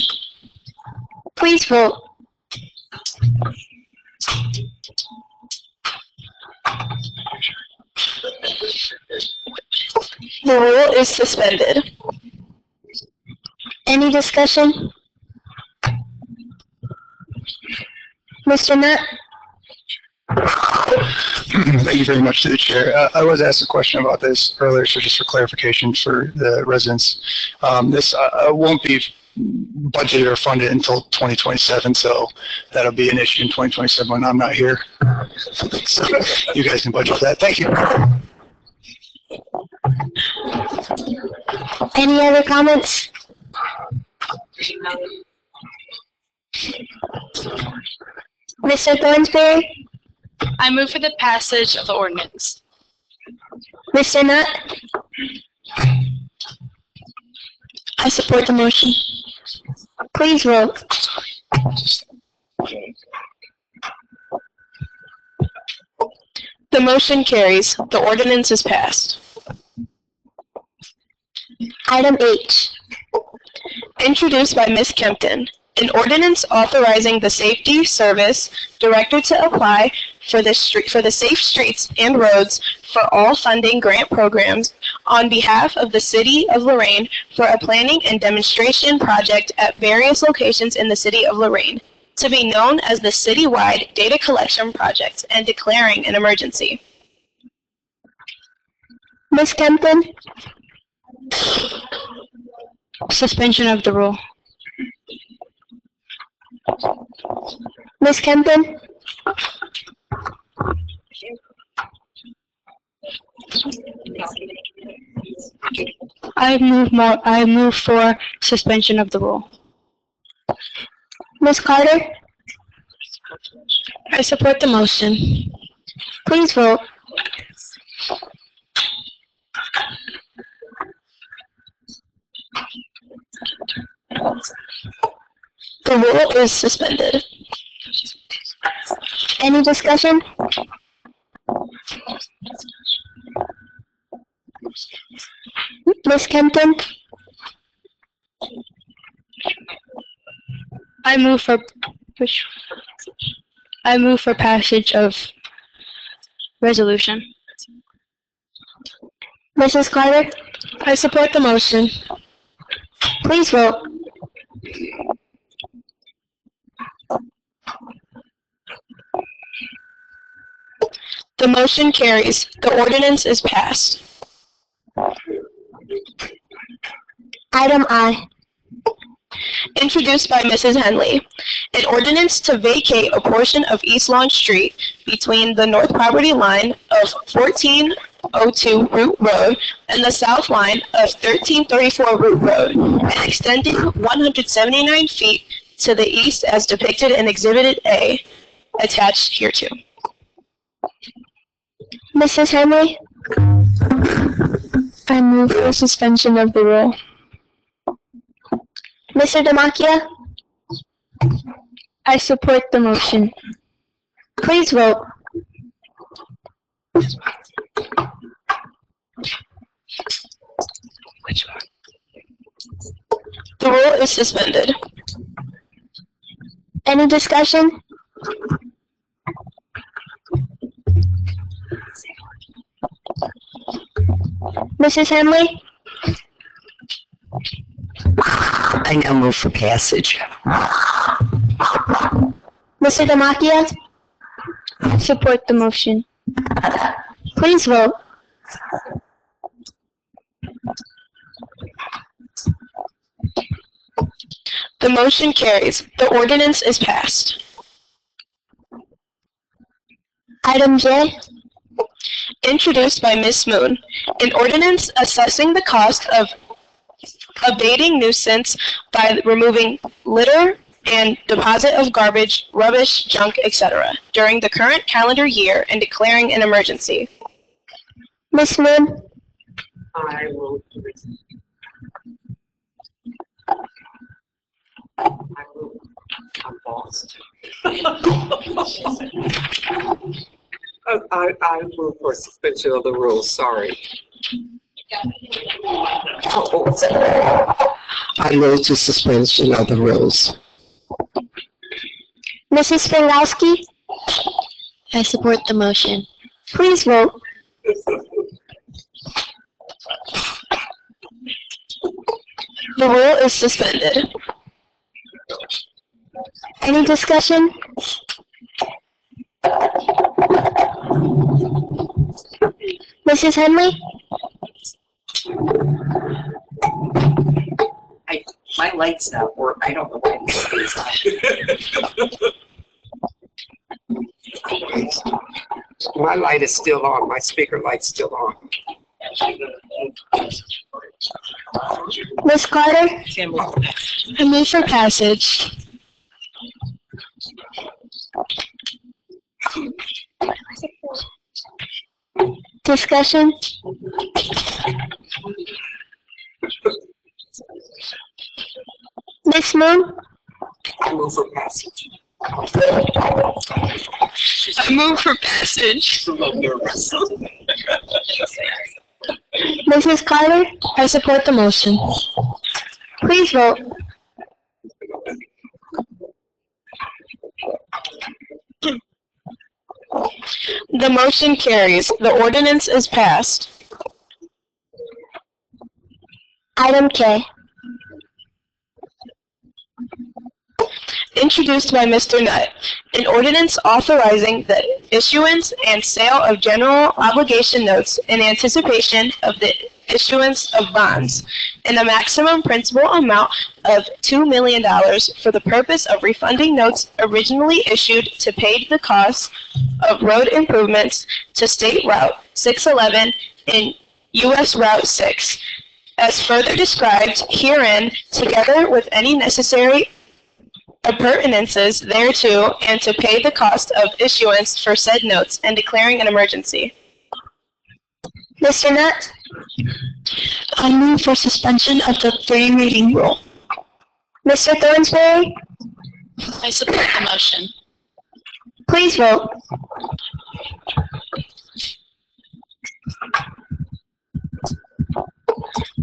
Please vote.
The rule is suspended.
Any discussion? Mr. Nutt?
Thank you very much to the chair. I was asked a question about this earlier, so just for clarification for the residents. This won't be budgeted or funded until 2027, so that'll be an issue in 2027 when I'm not here. So you guys can budget for that. Thank you.
Any other comments? Mr. Thornsberry?
I move for the passage of the ordinance.
Mr. Nutt?
I support the motion.
Please vote.
The motion carries. The ordinance is passed.
Item H.
Introduced by Ms. Kempton. An ordinance authorizing the Safety Service Director to apply for the Safe Streets and Roads for All Funding grant programs on behalf of the City of Lorain for a planning and demonstration project at various locations in the City of Lorain, to be known as the Citywide Data Collection Project, and declaring an emergency.
Ms. Kempton?
Suspension of the rule.
Ms. Kempton?
I move for suspension of the rule.
Ms. Carter?
I support the motion.
Please vote.
The rule is suspended.
Any discussion? Ms. Kempton?
I move for passage of resolution.
Mrs. Carter?
I support the motion.
Please vote.
The motion carries. The ordinance is passed.
Item I.
Introduced by Mrs. Henley. An ordinance to vacate a portion of East Lawn Street between the north property line of 1402 Root Road and the south line of 1334 Root Road, and extending 179 feet to the east as depicted in Exhibit A, attached hereto.
Mrs. Henley?
I move for suspension of the rule.
Mr. Demakia?
I support the motion.
Please vote.
Which one? The rule is suspended.
Any discussion? Mrs. Henley?
I now move for passage.
Mr. Demakia?
Support the motion.
Please vote.
The motion carries. The ordinance is passed.
Item J.
Introduced by Ms. Moon. An ordinance assessing the cost of abating nuisance by removing litter and deposit of garbage, rubbish, junk, etc. during the current calendar year and declaring an emergency.
Ms. Moon?
I will. I'm lost. I move for suspension of the rules, sorry.
I move to suspension of the rules.
Mrs. Springowski?
I support the motion.
Please vote.
The rule is suspended.
Any discussion? Mrs. Henley?
My light's not working. I don't know why this is on. My light is still on. My speaker light's still on.
Ms. Carter?
I move for passage.
Discussion? Ms. Moon?
I move for passage.
I move for passage.
Mrs. Carter?
I support the motion.
Please vote.
The motion carries. The ordinance is passed.
Item K.
Introduced by Mr. Nutt, an ordinance authorizing the issuance and sale of general obligation notes in anticipation of the issuance of bonds in a maximum principal amount of $2 million for the purpose of refunding notes originally issued to pay the costs of road improvements to State Route 611 and U.S. Route 6, as further described herein, together with any necessary appurtenances thereto, and to pay the cost of issuance for said notes and declaring an emergency.
Mr. Nutt?
I move for suspension of the three reading rule.
Mr. Thornsberry?
I support the motion.
Please vote.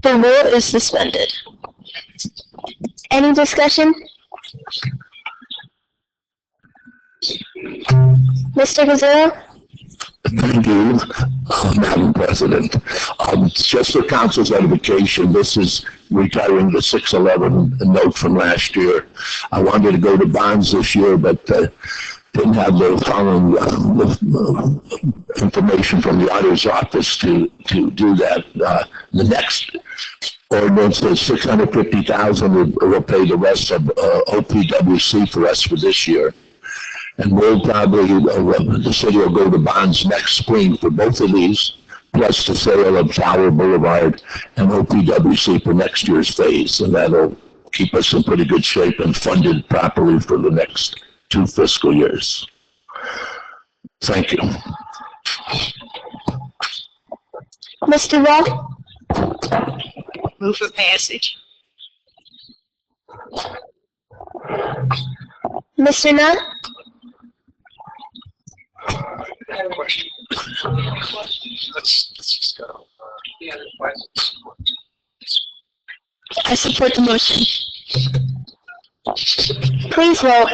The rule is suspended.
Any discussion? Mr. Gazelle?
Thank you, Madam President. Just for council's edification, this is retiring the 611 note from last year. I wanted to go to bonds this year, but didn't have the following information from the auditor's office to do that. The next ordinance is $650,000. Will pay the rest of OPWC for us for this year. And we'll probably, the city will go to bonds next spring for both of these, plus the sale of Tower Boulevard and OPWC for next year's phase. And that'll keep us in pretty good shape and funded properly for the next 2 fiscal years. Thank you.
Mr. Roth?
Move for passage.
Mr. Nutt?
I have a question. Let's just go.
I support the motion.
Please vote.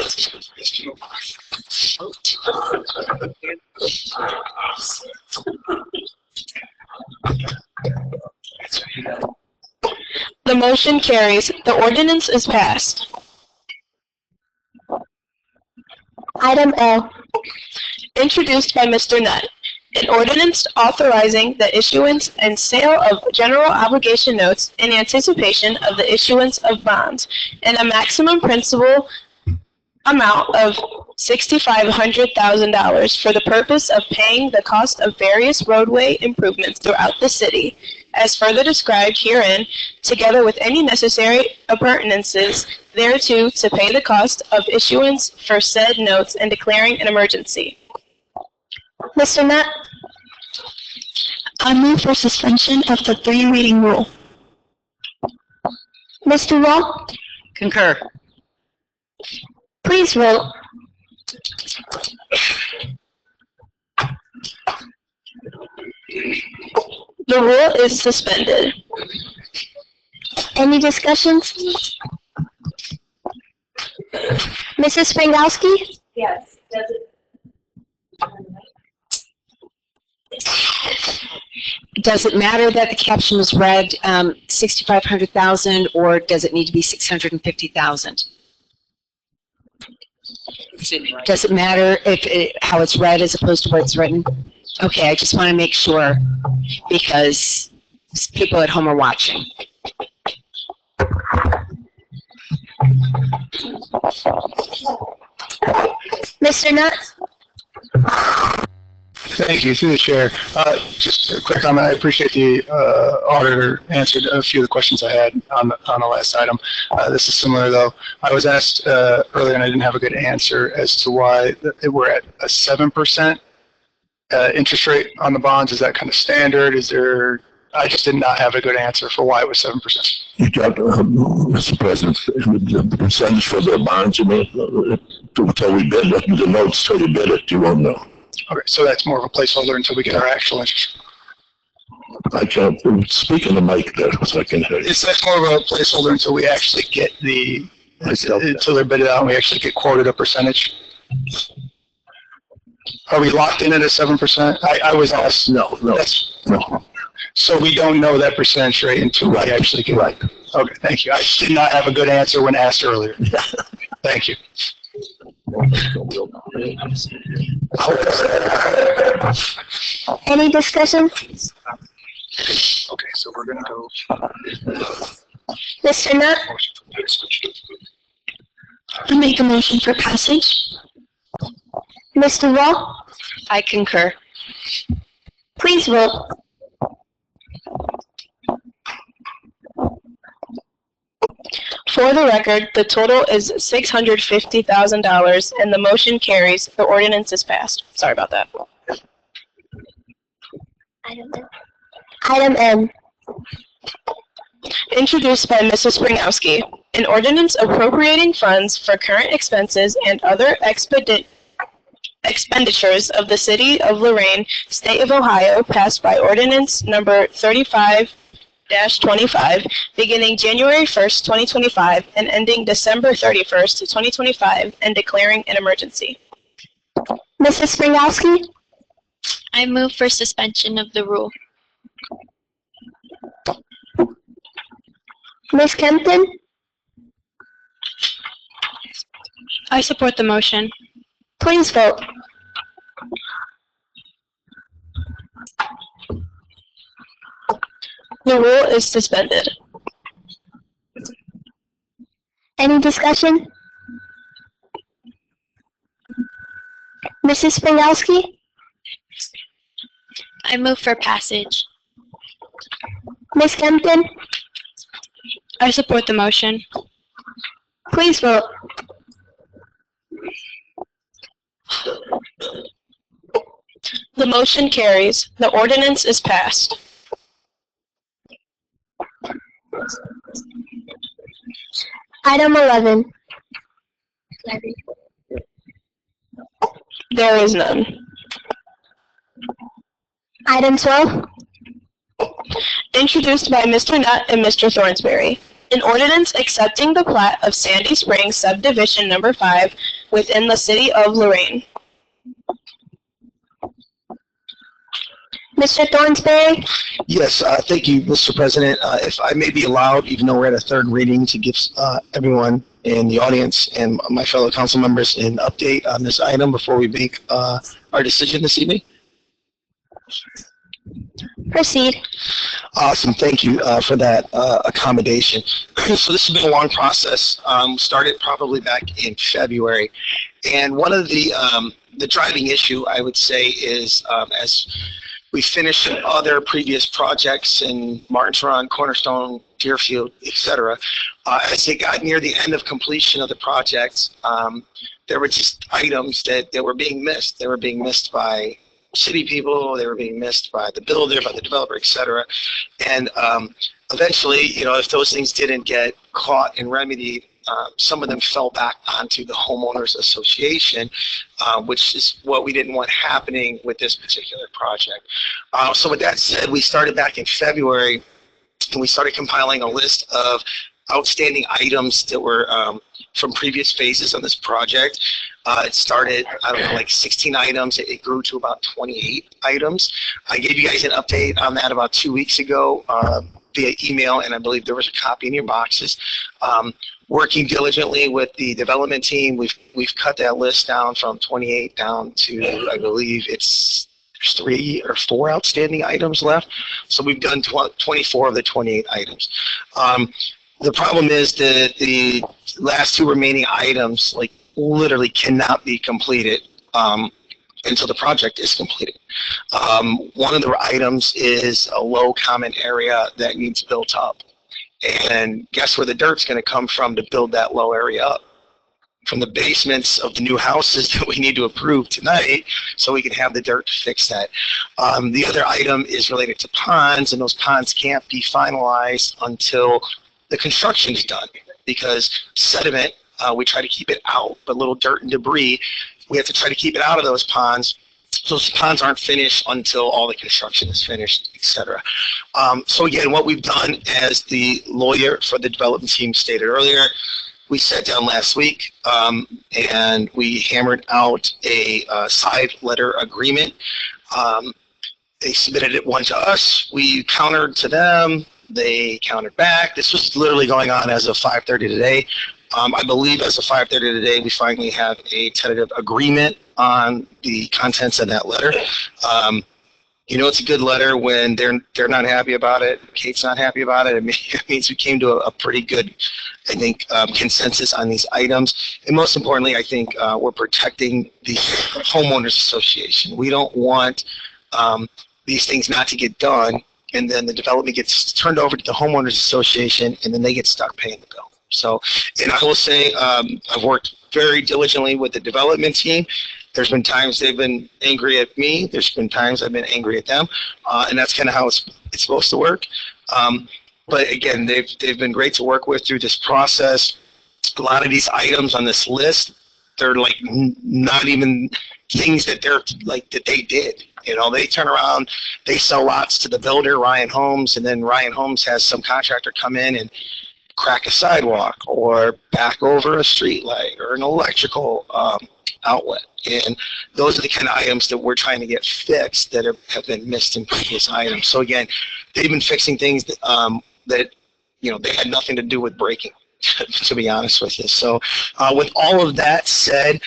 The motion carries. The ordinance is passed.
Item L.
Introduced by Mr. Nutt, an ordinance authorizing the issuance and sale of general obligation notes in anticipation of the issuance of bonds in a maximum principal amount of $6,500,000 for the purpose of paying the cost of various roadway improvements throughout the city, as further described herein, together with any necessary appurtenances thereto, to pay the cost of issuance for said notes and declaring an emergency.
Mr. Nutt?
I move for suspension of the 3 reading rule.
Mr. Roth?
Concur.
Please vote.
The rule is suspended.
Any discussions? Mrs. Springowski?
Yes.
Does it matter that the caption was read 6,500,000, or does it need to be 650,000? Does it matter how it's read as opposed to what it's written?
Okay, I just want to make sure because people at home are watching.
Mr. Nutt?
Thank you, through the chair. Just a quick comment. I appreciate the auditor answered a few of the questions I had on the last item. This is similar though. I was asked earlier and I didn't have a good answer as to why we're at a 7% interest rate on the bonds. Is that kind of standard? Is there? I just did not have a good answer for why it was 7%.
You got, Mr. President, the percentage for the bonds, you mean, until we bid the notes, till you bid it, you won't know.
Okay, so that's more of a placeholder until we get our actual interest.
I can't speak in the mic there, so I can hear you.
That's more of a placeholder until we actually get until they're bidded out and we actually get quoted a percentage. Are we locked in at a 7%? I was asked.
No.
So we don't know that percentage rate until we actually get.
Right.
Okay, thank you. I did not have a good answer when asked earlier. Thank you.
Any discussion?
Okay, so we're gonna go.
Mr. Nutt?
I make a motion for passage.
Mr. Wall? I concur.
Please vote.
For the record, the total is $650,000 and the motion carries. The ordinance is passed. Sorry about that.
Item M.
Introduced by Mrs. Springowski, an ordinance appropriating funds for current expenses and other expenditures of the City of Lorain, State of Ohio, passed by ordinance number 35-25, beginning January 1st, 2025, and ending December 31st, 2025, and declaring an emergency.
Mrs. Springowski?
I move for suspension of the rule.
Ms. Kempton?
I support the motion.
Please vote.
The rule is suspended.
Any discussion? Mrs. Springowski?
I move for passage.
Ms. Kempton?
I support the motion.
Please vote.
The motion carries. The ordinance is passed.
Item 11.
There is none.
Item 12.
Introduced by Mr. Nutt and Mr. Thornsberry. An ordinance accepting the plat of Sandy Springs Subdivision Number 5 within the City of Lorain.
Mr. Thornsberry?
Yes, thank you, Mr. President. If I may be allowed, even though we're at a third reading, to give everyone in the audience and my fellow council members an update on this item before we make our decision this evening.
Proceed.
Awesome. Thank you for that accommodation. So this has been a long process. Started probably back in February. And one of the driving issue, I would say, is as we finished other previous projects in Martins Run, Cornerstone, Deerfield, etc. As they got near the end of completion of the projects, there were just items that were being missed. They were being missed by city people, they were being missed by the builder, by the developer, etc. And eventually, if those things didn't get caught and remedied, some of them fell back onto the homeowners association, which is what we didn't want happening with this particular project. So with that said, we started back in February and we started compiling a list of outstanding items that were from previous phases on this project. It started, like 16 items. It grew to about 28 items. I gave you guys an update on that about 2 weeks ago via email, and I believe there was a copy in your boxes. Working diligently with the development team, we've cut that list down from 28 down to, I believe it's there's 3 or 4 outstanding items left. So we've done 24 of the 28 items. The problem is that the last 2 remaining items, like, literally cannot be completed until the project is completed. One of the items is a low common area that needs built up. And guess where the dirt's going to come from to build that low area up? From the basements of the new houses that we need to approve tonight so we can have the dirt to fix that. The other item is related to ponds, and those ponds can't be finalized until the construction is done, because sediment, we try to keep it out, but little dirt and debris, we have to try to keep it out of those ponds. Those ponds aren't finished until all the construction is finished, etc. So again, what we've done, as the lawyer for the development team stated earlier, we sat down last week and we hammered out a side letter agreement. They submitted one to us. We countered to them. They countered back. This was literally going on as of 5:30 today. I believe as of 5:30 today, we finally have a tentative agreement on the contents of that letter. You know, it's a good letter when they're not happy about it. Kate's not happy about it. It means we came to a pretty good, I think, consensus on these items. And most importantly, I think we're protecting the homeowners association. We don't want these things not to get done, and then the development gets turned over to the homeowners association, and then they get stuck paying the bill. So, and I will say, I've worked very diligently with the development team. There's been times they've been angry at me. There's been times I've been angry at them, and that's kind of how it's supposed to work. But again, they've been great to work with through this process. A lot of these items on this list, they're like not even things that they did. You know, they turn around, they sell lots to the builder, Ryan Homes, and then Ryan Homes has some contractor come in and crack a sidewalk or back over a street light or an electrical outlet. And those are the kind of items that we're trying to get fixed that have been missed in previous items. So again, they've been fixing things that you know, they had nothing to do with breaking, to be honest with you. So with all of that said,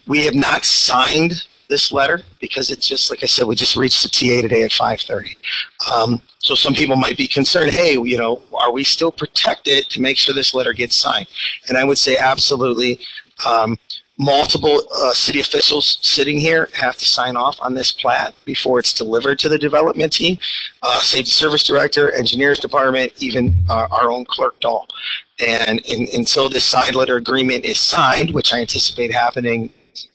we have not signed this letter because it's just, like I said, we just reached the TA today at 5:30. So some people might be concerned, hey, you know, are we still protected to make sure this letter gets signed? And I would say absolutely. Multiple city officials sitting here have to sign off on this plat before it's delivered to the development team. Safety Service Director, Engineers Department, even our own Clerk Dahl. And until this side letter agreement is signed, which I anticipate happening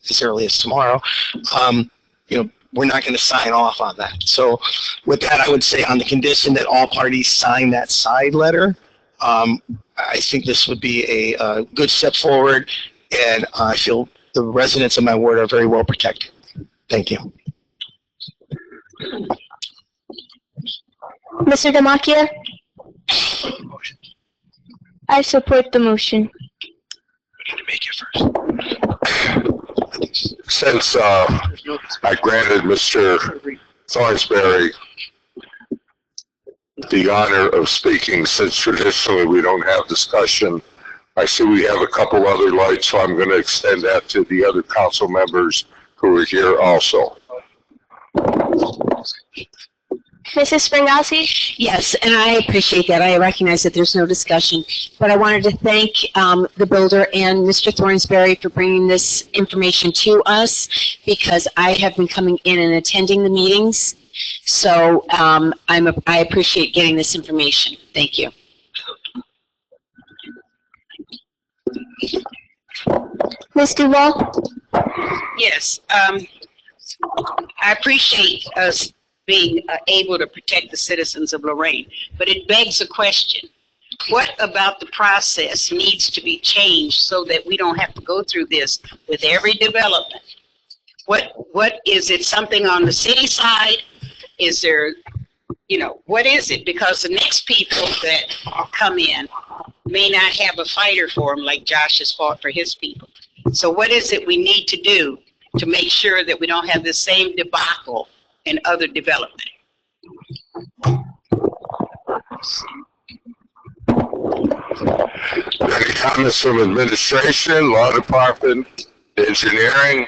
as early as tomorrow, you know, we're not going to sign off on that. So with that, I would say on the condition that all parties sign that side letter, I think this would be a good step forward. And I feel the residents of my ward are very well protected. Thank you.
Mr. Demakia? I support the motion.
Since I granted Mr. Thornsberry the honor of speaking, since traditionally we don't have discussion, I see we have a couple other lights, so I'm going to extend that to the other council members who are here also.
Mrs. Springossi?
Yes, and I appreciate that. I recognize that there's no discussion, but I wanted to thank the builder and Mr. Thornsberry for bringing this information to us, because I have been coming in and attending the meetings, so I appreciate getting this information. Thank you.
Ms. Duval?
Yes, I appreciate us being able to protect the citizens of Lorain, but it begs a question. What about the process needs to be changed so that we don't have to go through this with every development? What is it, something on the city side? Is there, you know, what is it? Because the next people that come in may not have a fighter for them like Josh has fought for his people. So what is it we need to do to make sure that we don't have the same debacle in other development?
Any comments from administration, law department, engineering?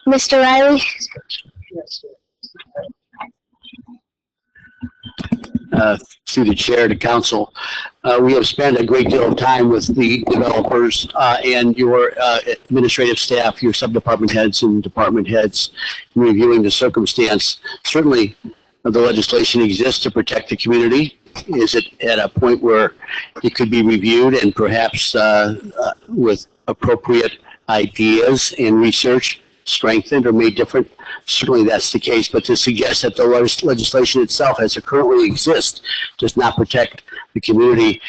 Mr. Riley?
Through the chair to council, we have spent a great deal of time with the developers and your administrative staff, your sub-department heads and department heads, reviewing the circumstance. Certainly, the legislation exists to protect the community. Is it at a point where it could be reviewed and perhaps with appropriate ideas and research strengthened or made different? Certainly that's the case, but to suggest that the legislation itself as it currently exists does not protect the community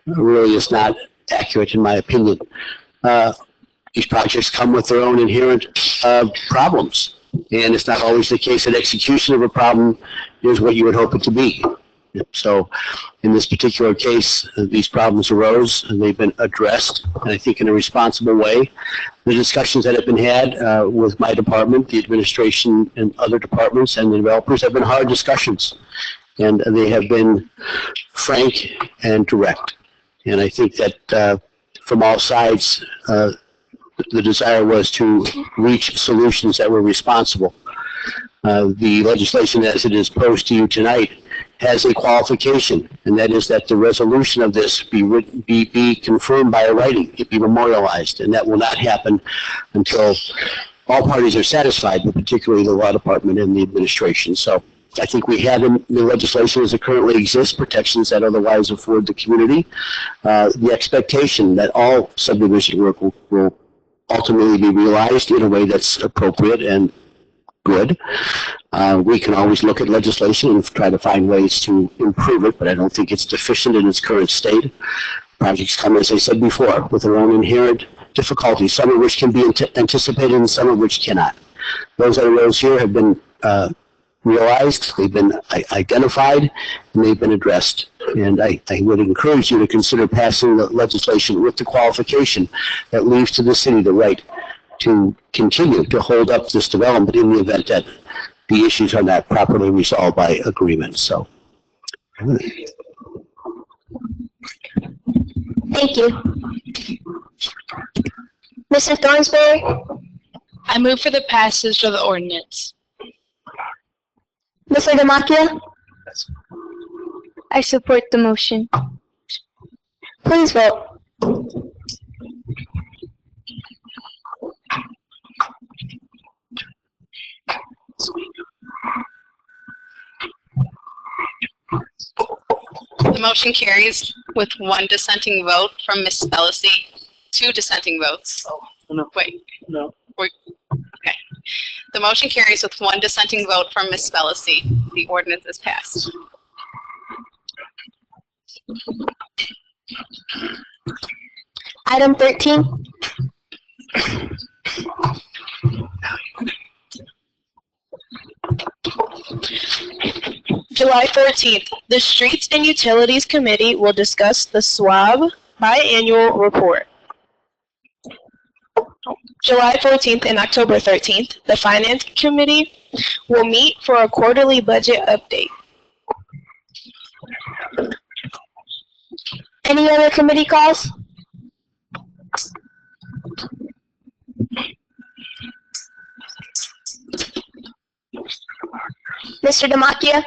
really is not accurate in my opinion. These projects come with their own inherent problems, and it's not always the case that execution of a problem is what you would hope it to be. So in this particular case, these problems arose and they've been addressed, and I think in a responsible way. The discussions that have been had with my department, the administration, and other departments and the developers have been hard discussions, and they have been frank and direct. And I think that from all sides, the desire was to reach solutions that were responsible. The legislation as it is posed to you tonight has a qualification, and that is that the resolution of this be confirmed by a writing, it be memorialized, and that will not happen until all parties are satisfied, but particularly the law department and the administration. So I think we have in the legislation as it currently exists protections that otherwise afford the community. The expectation that all subdivision work will ultimately be realized in a way that's appropriate and good. We can always look at legislation and try to find ways to improve it, but I don't think it's deficient in its current state. Projects come, as I said before, with their own inherent difficulties, some of which can be anticipated and some of which cannot. Those that arose here have been realized, they've been identified, and they've been addressed. And I would encourage you to consider passing the legislation with the qualification that leaves to the city the right to continue to hold up this development in the event that the issues are not properly resolved by agreement. So,
Thank you. Mr. Thornsberry?
I move for the passage of the ordinance.
Mr. Demakia? I support the motion. Please vote.
The motion carries with one dissenting vote from Ms. Spellacy, 2 dissenting votes. Wait.
No.
Okay. The motion carries with 1 dissenting vote from Ms. Spellacy. The ordinance is passed.
Item 13.
July 14th, the Streets and Utilities Committee will discuss the SWAB biannual report. July 14th and October 13th, the Finance Committee will meet for a quarterly budget update.
Any other committee calls? Mr. Demakia?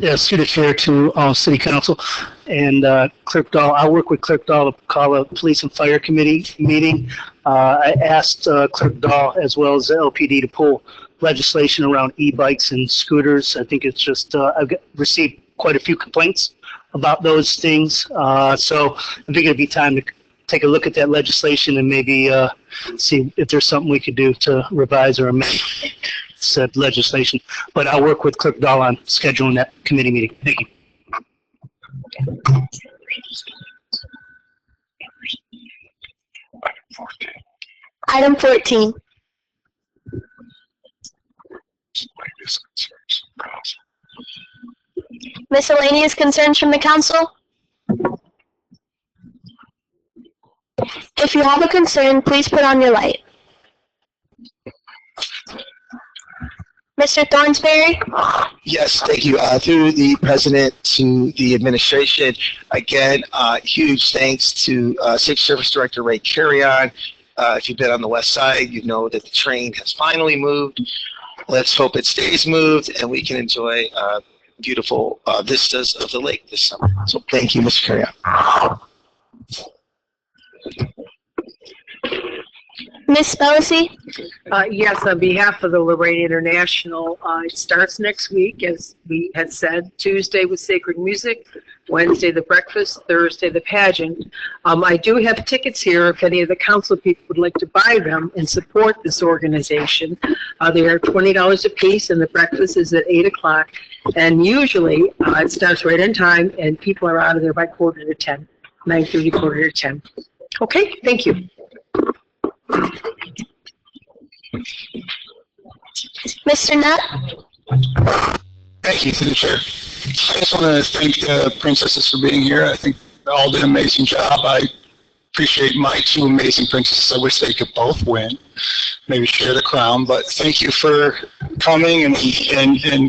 Yes, through the chair to City Council and Clerk Dahl. I work with Clerk Dahl to call a Police and Fire Committee meeting. I asked Clerk Dahl as well as the LPD to pull legislation around e-bikes and scooters. I think it's just, I've received quite a few complaints about those things. So I think it'd be time to take a look at that legislation and maybe see if there's something we could do to revise or amend said legislation. But I'll work with Clerk Dahl on scheduling that committee meeting. Thank you.
Item 14. Miscellaneous concerns from the council? If you have a concern, please put on your light.
Mr. Thornsberry?
Yes, thank you. Through the president to the administration, again, huge thanks to Safety Service Director Ray Carrion. If you've been on the west side, you know that the train has finally moved. Let's hope it stays moved and we can enjoy beautiful vistas of the lake this summer. So thank you, Mr. Carrion.
Ms. Spellacy?
Yes, on behalf of the Lorain International, it starts next week, as we had said. Tuesday with sacred music, Wednesday the breakfast, Thursday the pageant. I do have tickets here if any of the council people would like to buy them and support this organization. They are $20 a piece, and the breakfast is at 8 o'clock. And usually, it starts right on time, and people are out of there by 9:45, 9:30, 9:45. Okay, thank you.
Mr. Nutt?
Thank you, through the chair. I just want to thank the princesses for being here. I think they all did an amazing job. I appreciate my two amazing princesses. I wish they could both win, maybe share the crown. But thank you for coming and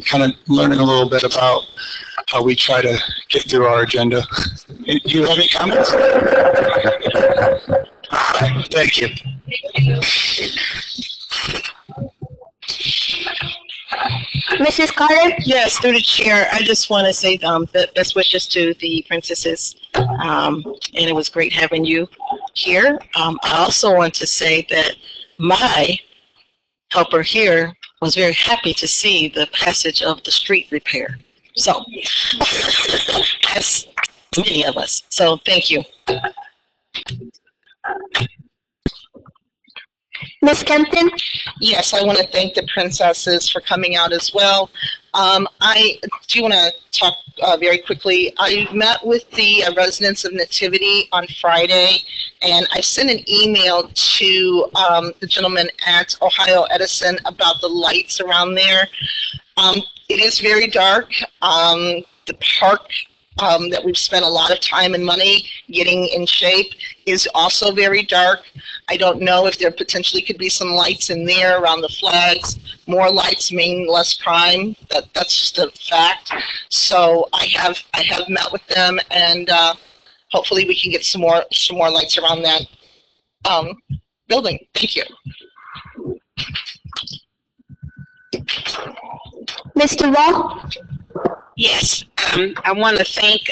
kind of learning a little bit about how we try to get through our agenda. Do you have any comments? Thank you.
Mrs. Carter? Yes, through the chair, I just want to say best wishes to the princesses, and it was great having you here. I also want to say that my helper here was very happy to see the passage of the street repair. So, as many of us. So, thank you.
Ms. Kempton?
Yes, I want to thank the princesses for coming out as well. I do want to talk very quickly. I met with the residents of Nativity on Friday, and I sent an email to the gentleman at Ohio Edison about the lights around there. It is very dark. The park that we've spent a lot of time and money getting in shape is also very dark. I don't know if there potentially could be some lights in there around the flags. More lights mean less crime. That's just a fact. So I have met with them, and hopefully we can get some more lights around that building. Thank you.
Mr. Wall?
Yes, I want to thank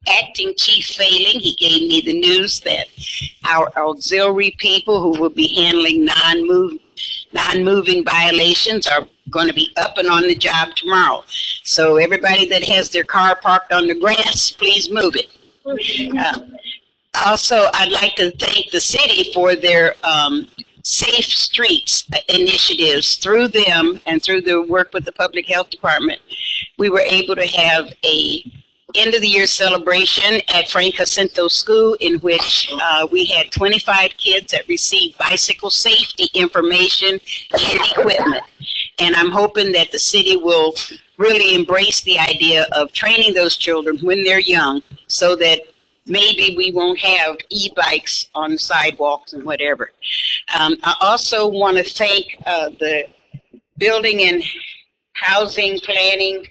Acting Chief Failing. He gave me the news that our auxiliary people who will be handling non-moving violations are going to be up and on the job tomorrow. So everybody that has their car parked on the grass, please move it. Also, I'd like to thank the city for their Safe Streets initiatives. Through them and through the work with the Public Health Department, we were able to have a end of the year celebration at Frank Jacinto School, in which we had 25 kids that received bicycle safety information and equipment. And I'm hoping that the city will really embrace the idea of training those children when they're young, so that maybe we won't have e-bikes on the sidewalks and whatever. I also want to thank the Building and Housing Planning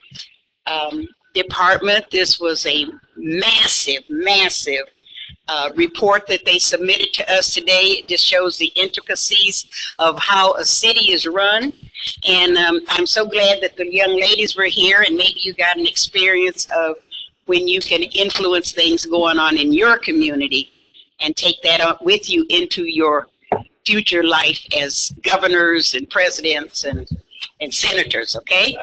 Department. This was a massive report that they submitted to us today. It just shows the intricacies of how a city is run. And I'm so glad that the young ladies were here, and maybe you got an experience of when you can influence things going on in your community and take that up with you into your future life as governors and presidents and senators, okay?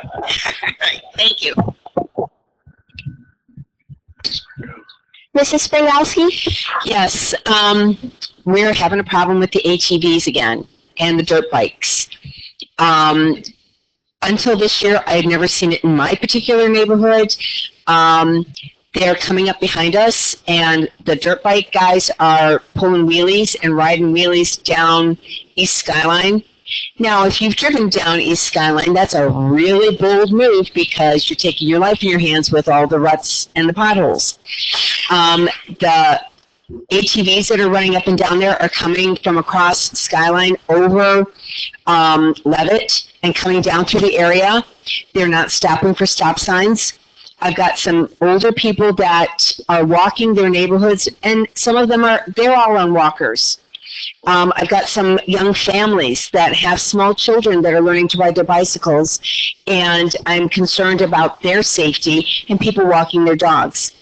Thank you.
Mrs. Springowski?
Yes, we're having a problem with the ATVs again and the dirt bikes. Until this year, I had never seen it in my particular neighborhood. They're coming up behind us, and the dirt bike guys are pulling wheelies and riding wheelies down East Skyline. Now, if you've driven down East Skyline, that's a really bold move, because you're taking your life in your hands with all the ruts and the potholes. The ATVs that are running up and down there are coming from across Skyline over Levitt and coming down through the area. They're not stopping for stop signs. I've got some older people that are walking their neighborhoods, and some of them they're all on walkers. I've got some young families that have small children that are learning to ride their bicycles, and I'm concerned about their safety and people walking their dogs.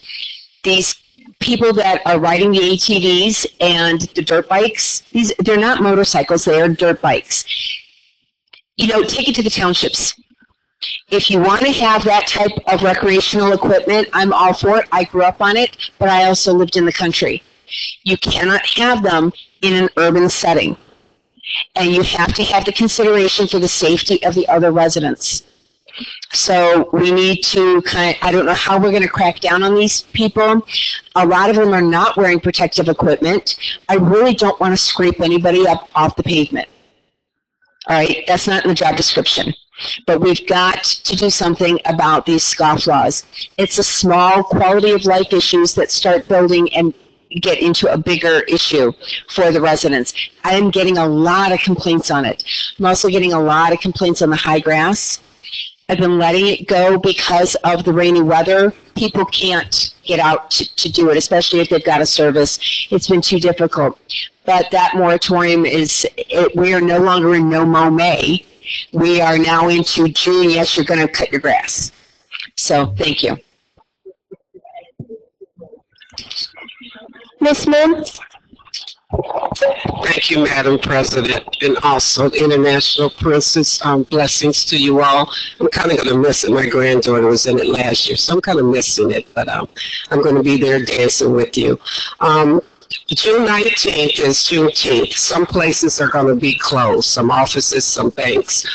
These people that are riding the ATVs and the dirt bikes, they're not motorcycles, they are dirt bikes. You know, take it to the townships. If you want to have that type of recreational equipment, I'm all for it. I grew up on it, but I also lived in the country. You cannot have them in an urban setting. And you have to have the consideration for the safety of the other residents. So we need to I don't know how we're going to crack down on these people. A lot of them are not wearing protective equipment. I really don't want to scrape anybody up off the pavement. All right, that's not in the job description. But we've got to do something about these scofflaws. It's a small quality of life issues that start building and get into a bigger issue for the residents. I am getting a lot of complaints on it. I'm also getting a lot of complaints on the high grass. I've been letting it go because of the rainy weather. People can't get out to do it, especially if they've got a service. It's been too difficult. But that moratorium we are no longer in no-mow May. We are now into June. Yes, you're going to cut your grass. So, thank you.
Ms. Mims?
Thank you, Madam President, and also International Princess. Blessings to you all. I'm kind of going to miss it. My granddaughter was in it last year, so I'm kind of missing it, but I'm going to be there dancing with you. June 19th is Juneteenth. Some places are going to be closed, some offices, some banks.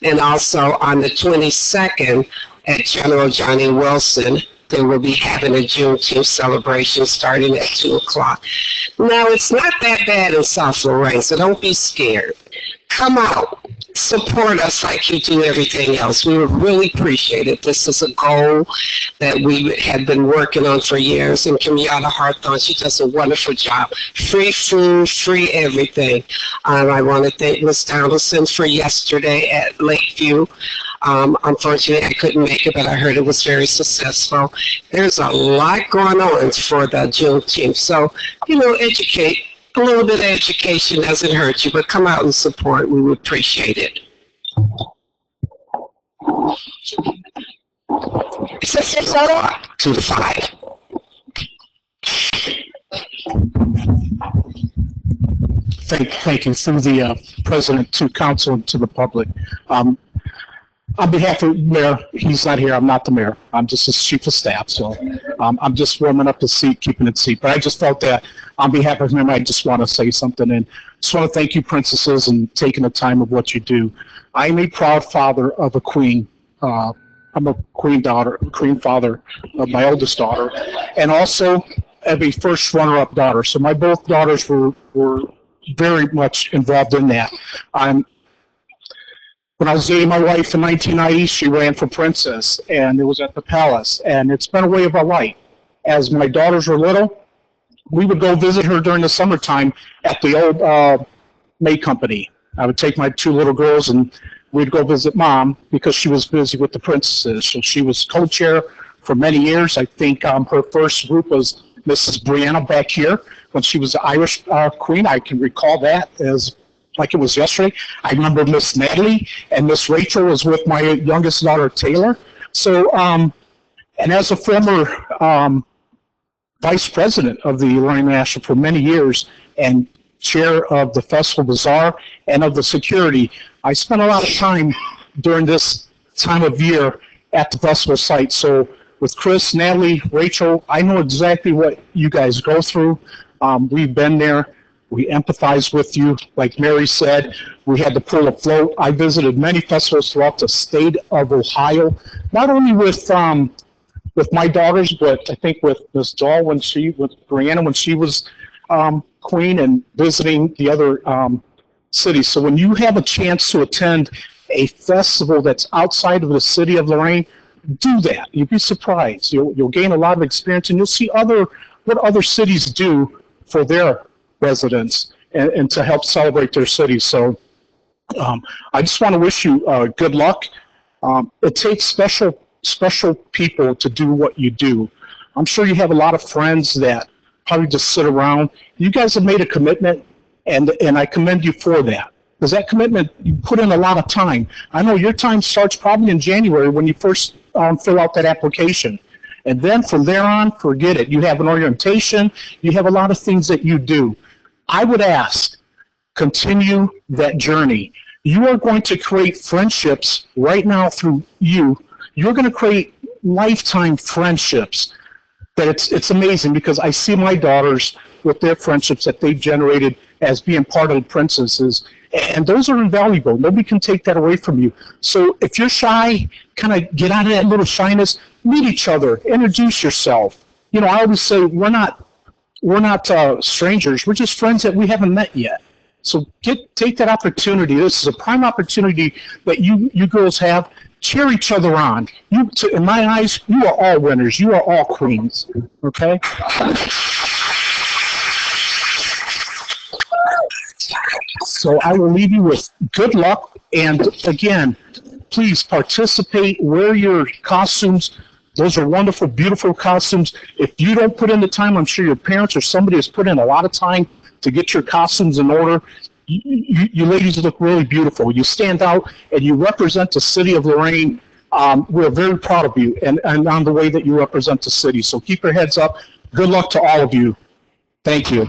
And also on the 22nd at General Johnny Wilson, they will be having a Juneteenth celebration starting at 2 o'clock. Now, it's not that bad in South Lorain, so don't be scared. Come out. Support us like you do everything else. We would really appreciate it. This is a goal that we have been working on for years, and Kenyatta Hawthorne, she does a wonderful job. Free food, free everything. I want to thank Ms. Donaldson for yesterday at Lakeview. Unfortunately, I couldn't make it, but I heard it was very successful. There's a lot going on for the Juneteenth, so, educate. A little bit of education doesn't hurt you, but come out and support. We would appreciate it. It's a 6 o'clock, 2 to 5.
Thank you. Through the President, to Council, and to the public. On behalf of Mayor, he's not here, I'm not the mayor, I'm just his chief of staff, so I'm just warming up the seat, keeping it seat. But I just felt that on behalf of him, I just want to say something, and just want to thank you, princesses, and taking the time of what you do. I am a proud father of a queen. I'm a queen father of my oldest daughter, and also of a first runner-up daughter. So my both daughters were very much involved in that. When I was dating my wife in 1990, she ran for princess, and it was at the palace, and it's been a way of our life. As my daughters were little, we would go visit her during the summertime at the old May Company. I would take my 2 little girls, and we'd go visit Mom because she was busy with the princesses. So she was co-chair for many years. I think her first group was Mrs. Brianna back here when she was the Irish queen. I can recall that as like it was yesterday. I remember Miss Natalie and Miss Rachel was with my youngest daughter, Taylor. So, and as a former vice president of the Lorain National for many years and chair of the Festival Bazaar and of the security, I spent a lot of time during this time of year at the festival site. So with Chris, Natalie, Rachel, I know exactly what you guys go through. We've been there. We empathize with you. Like Mary said, we had to pull a float. I visited many festivals throughout the state of Ohio, not only with my daughters, but I think with Miss Dahl with Brianna when she was queen, and visiting the other cities. So when you have a chance to attend a festival that's outside of the city of Lorain, do that. You'll be surprised. You'll gain a lot of experience, and you'll see what other cities do for their residents and to help celebrate their city. So I just want to wish you good luck. It takes special people to do what you do. I'm sure you have a lot of friends that probably just sit around. You guys have made a commitment, and I commend you for that. Because that commitment, you put in a lot of time. I know your time starts probably in January when you first fill out that application. And then from there on, forget it. You have an orientation. You have a lot of things that you do. I would ask, continue that journey. You are going to create friendships right now through you. You're going to create lifetime friendships. That it's amazing because I see my daughters with their friendships that they've generated as being part of the princesses, and those are invaluable. Nobody can take that away from you. So if you're shy, kind of get out of that little shyness, meet each other, introduce yourself. You know, I always say we're not strangers. We're just friends that we haven't met yet. So take that opportunity. This is a prime opportunity that you girls have. Cheer each other on. In my eyes, you are all winners. You are all queens. Okay? So I will leave you with good luck. And again, please participate. Wear your costumes. Those are wonderful, beautiful costumes. If you don't put in the time, I'm sure your parents or somebody has put in a lot of time to get your costumes in order. You ladies look really beautiful. You stand out, and you represent the city of Lorain. We're very proud of you and on the way that you represent the city. So keep your heads up. Good luck to all of you. Thank you.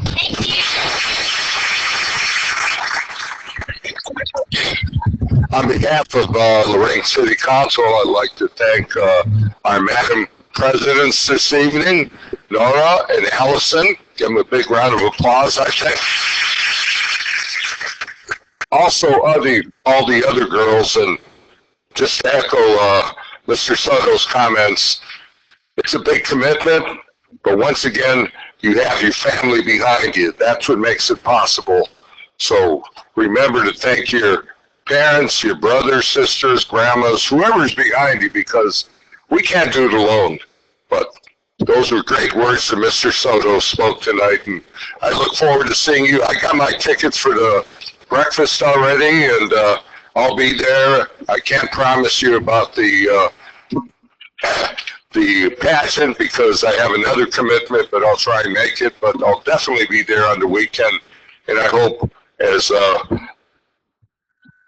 On behalf of Lorain City Council, I'd like to thank our Madam Presidents this evening, Nora and Allison. Give them a big round of applause, I think. Also, all the other girls, and just to echo Mr. Soto's comments, it's a big commitment, but once again, you have your family behind you. That's what makes it possible. So remember to thank your parents, your brothers, sisters, grandmas, whoever's behind you, because we can't do it alone. But those were great words that Mr. Soto spoke tonight, and I look forward to seeing you. I got my tickets for the breakfast already, and I'll be there. I can't promise you about the pageant because I have another commitment, but I'll try and make it. But I'll definitely be there on the weekend, and I hope, as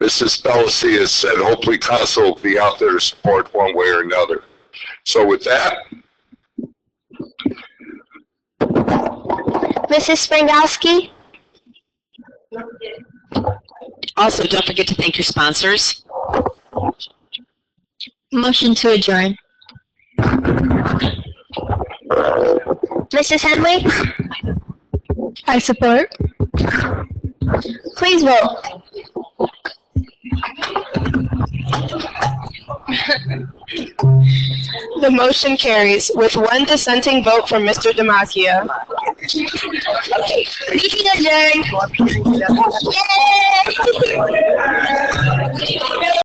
Mrs. Pelosi has said, hopefully council will be out there to support one way or another. So with that,
Mrs. Springowski?
Also, don't forget to thank your sponsors.
Motion to adjourn.
Mrs. Henley?
I support.
Please vote.
The motion carries with one dissenting vote from Mr. Demakia.
Meeting adjourned. Yay!